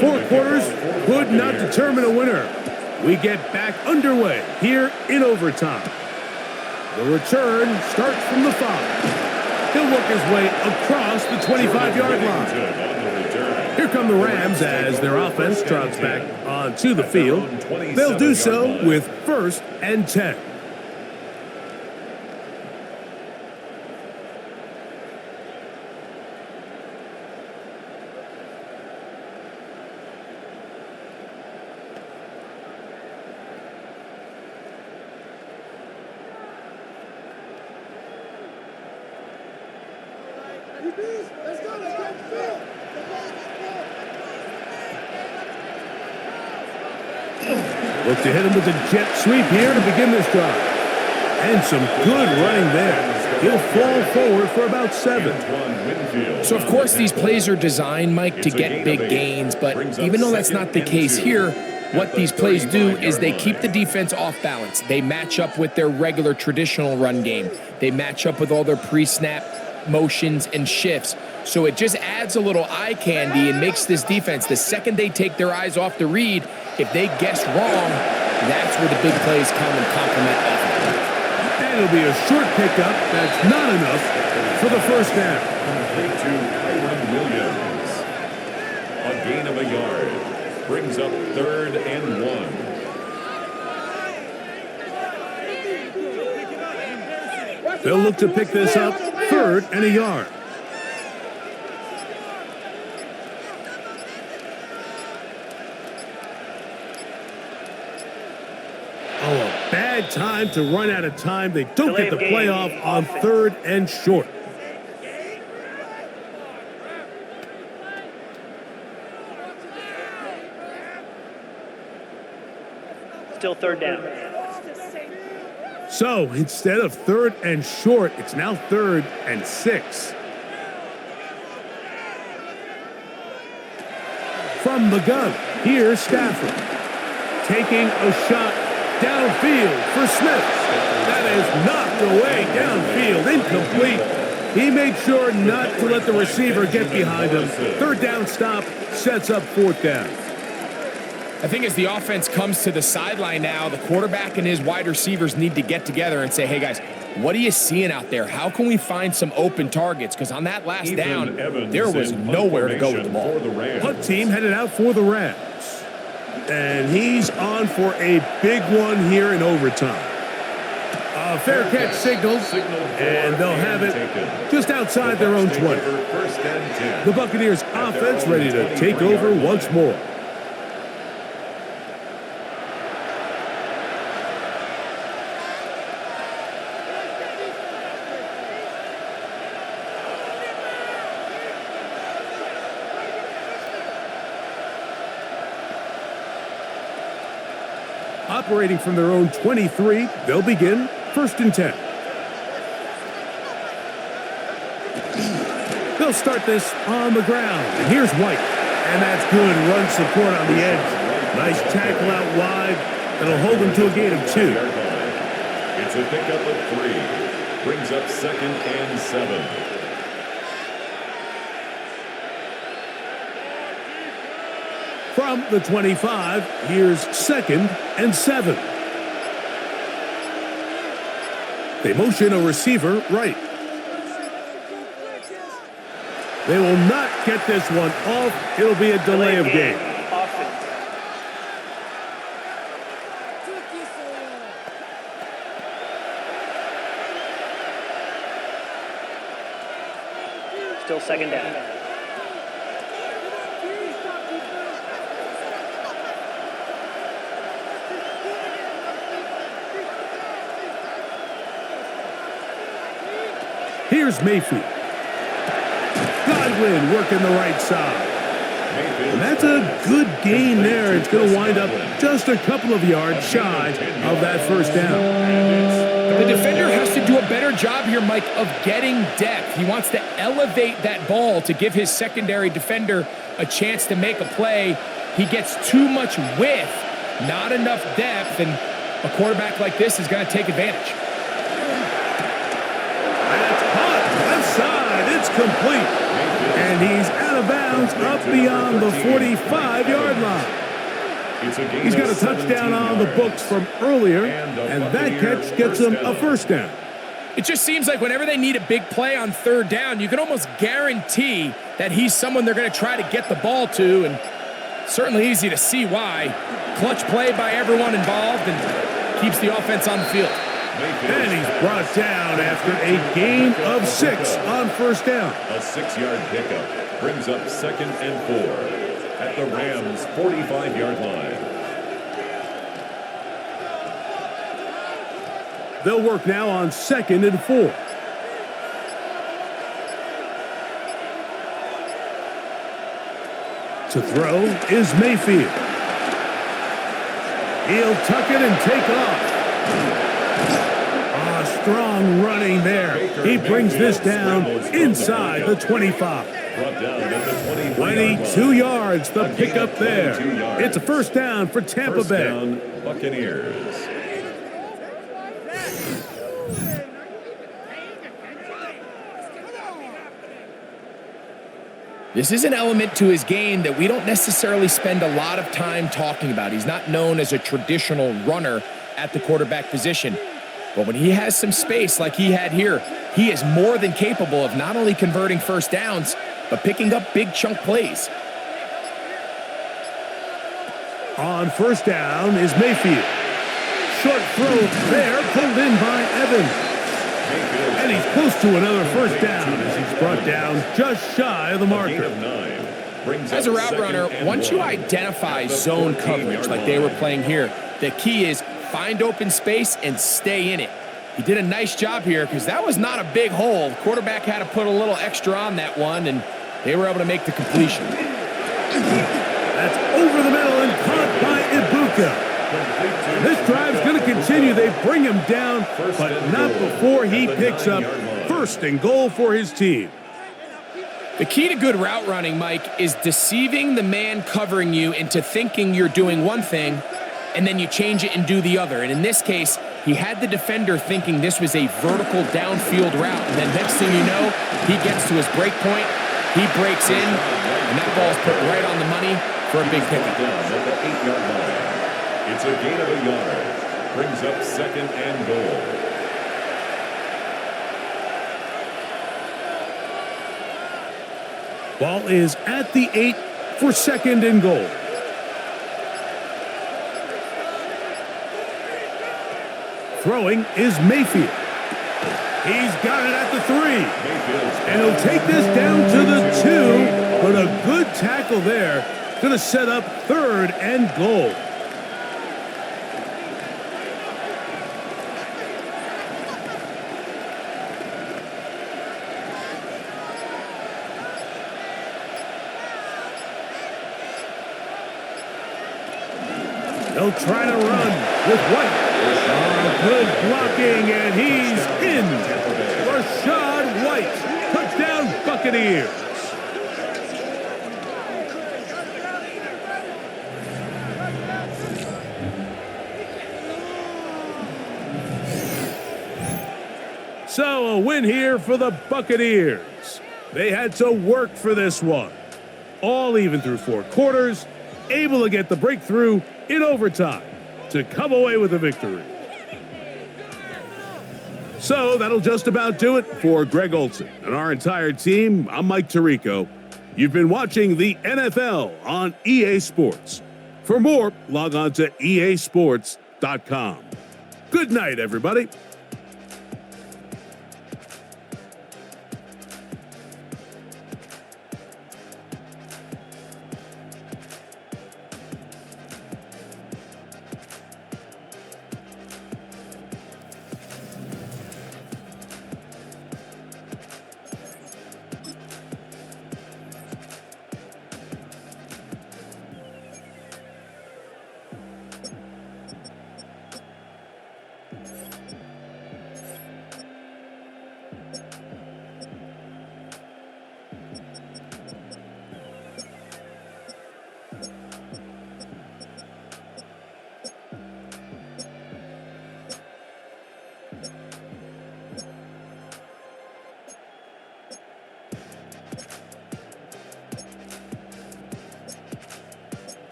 Four quarters could not determine a winner. We get back underway here in overtime. The return starts from the 5. He'll work his way across the 25-yard line. Here come the Rams as their offense trots back onto the field. They'll do so with 1st and 10. Look to hit him with a jet sweep here to begin this drive. And some good running there. He'll fall forward for about 7. So, of course, these plays are designed, Mike, to get big gains. But even though that's not the case here, what these plays do is they keep the defense off balance. They match up with their regular traditional run game. They match up with all their pre-snap motions and shifts. So it just adds a little eye candy and makes this defense, the second they take their eyes off the read, if they guess wrong, that's where the big plays come and complement offense. And it'll be a short pickup. That's not enough for the first down. Complete to Kyron Williams. A gain of a yard. Brings up 3rd and 1. They'll look to pick this up 3rd and a yard. Oh, a bad time to run out of time. They don't get the play off on 3rd and short. Still 3rd down. So instead of 3rd and short, it's now 3rd and 6. From the gun, here's Stafford. Taking a shot downfield for Smith. That is knocked away downfield, incomplete. He made sure not to let the receiver get behind him. 3rd down stop sets up 4th down. I think as the offense comes to the sideline now, the quarterback and his wide receivers need to get together and say, hey, guys, what are you seeing out there? How can we find some open targets? Because on that last down, there was nowhere to go with the ball. Punt team headed out for the Rams. And he's on for a big one here in overtime. A fair catch signal, and they'll have it just outside their own 20. The Buccaneers offense ready to take over once more. Operating from their own 23, they'll begin 1st and 10. They'll start this on the ground. And here's White. And that's good run support on the edge. Nice tackle out wide. That'll hold him to a gain of 2. It's a pickup of 3. Brings up 2nd and 7. From the 25, here's 2nd and 7. They motion a receiver right. They will not get this one off. It'll be a delay of game. Still 2nd down. Here's Mayfield. Godwin working the right side. And that's a good gain there. It's going to wind up just a couple of yards shy of that first down. The defender has to do a better job here, Mike, of getting depth. He wants to elevate that ball to give his secondary defender a chance to make a play. He gets too much width, not enough depth, and a quarterback like this is going to take advantage. That's caught left side. It's complete. And he's out of bounds up beyond the 45-yard line. He's got a touchdown on the books from earlier, and that catch gets him a first down. It just seems like whenever they need a big play on 3rd down, you can almost guarantee that he's someone they're going to try to get the ball to, and certainly easy to see why. Clutch play by everyone involved and keeps the offense on the field. And he's brought down after a gain of 6 on first down. A 6-yard pickup brings up 2nd and 4 at the Rams' 45-yard line. They'll work now on 2nd and 4. To throw is Mayfield. He'll tuck it and take off. Strong running there. He brings this down inside the 25. 22 yards, the pickup there. It's a first down for Tampa Bay. Buccaneers. This is an element to his game that we don't necessarily spend a lot of time talking about. He's not known as a traditional runner at the quarterback position. But when he has some space like he had here, he is more than capable of not only converting first downs, but picking up big chunk plays. On first down is Mayfield. Short throw there, pulled in by Evans. And he's close to another first down as he's brought down just shy of the marker. As a route runner, once you identify zone coverage like they were playing here, the key is find open space and stay in it. He did a nice job here because that was not a big hole. The quarterback had to put a little extra on that one, and they were able to make the completion. That's over the middle and caught by Ibuka. This drive's going to continue. They bring him down, but not before he picks up 1st and goal for his team. The key to good route running, Mike, is deceiving the man covering you into thinking you're doing one thing, and then you change it and do the other. And in this case, he had the defender thinking this was a vertical downfield route. And then next thing you know, he gets to his break point, he breaks in, and that ball's put right on the money for a big pickup. At the 8-yard line. It's a gain of a yard. Brings up 2nd and goal. Ball is at the 8 for 2nd and goal. Throwing is Mayfield. He's got it at the 3. And he'll take this down to the 2. But a good tackle there. Going to set up 3rd and goal. They'll try to run with White. Good blocking, and he's in. Rashad White. Touchdown, Buccaneers. So a win here for the Buccaneers. They had to work for this one. All even through 4 quarters, able to get the breakthrough in overtime to come away with a victory. So that'll just about do it for Greg Olson and our entire team. I'm Mike Tirico. You've been watching the NFL on EA Sports. For more, log on to easports.com. Good night, everybody.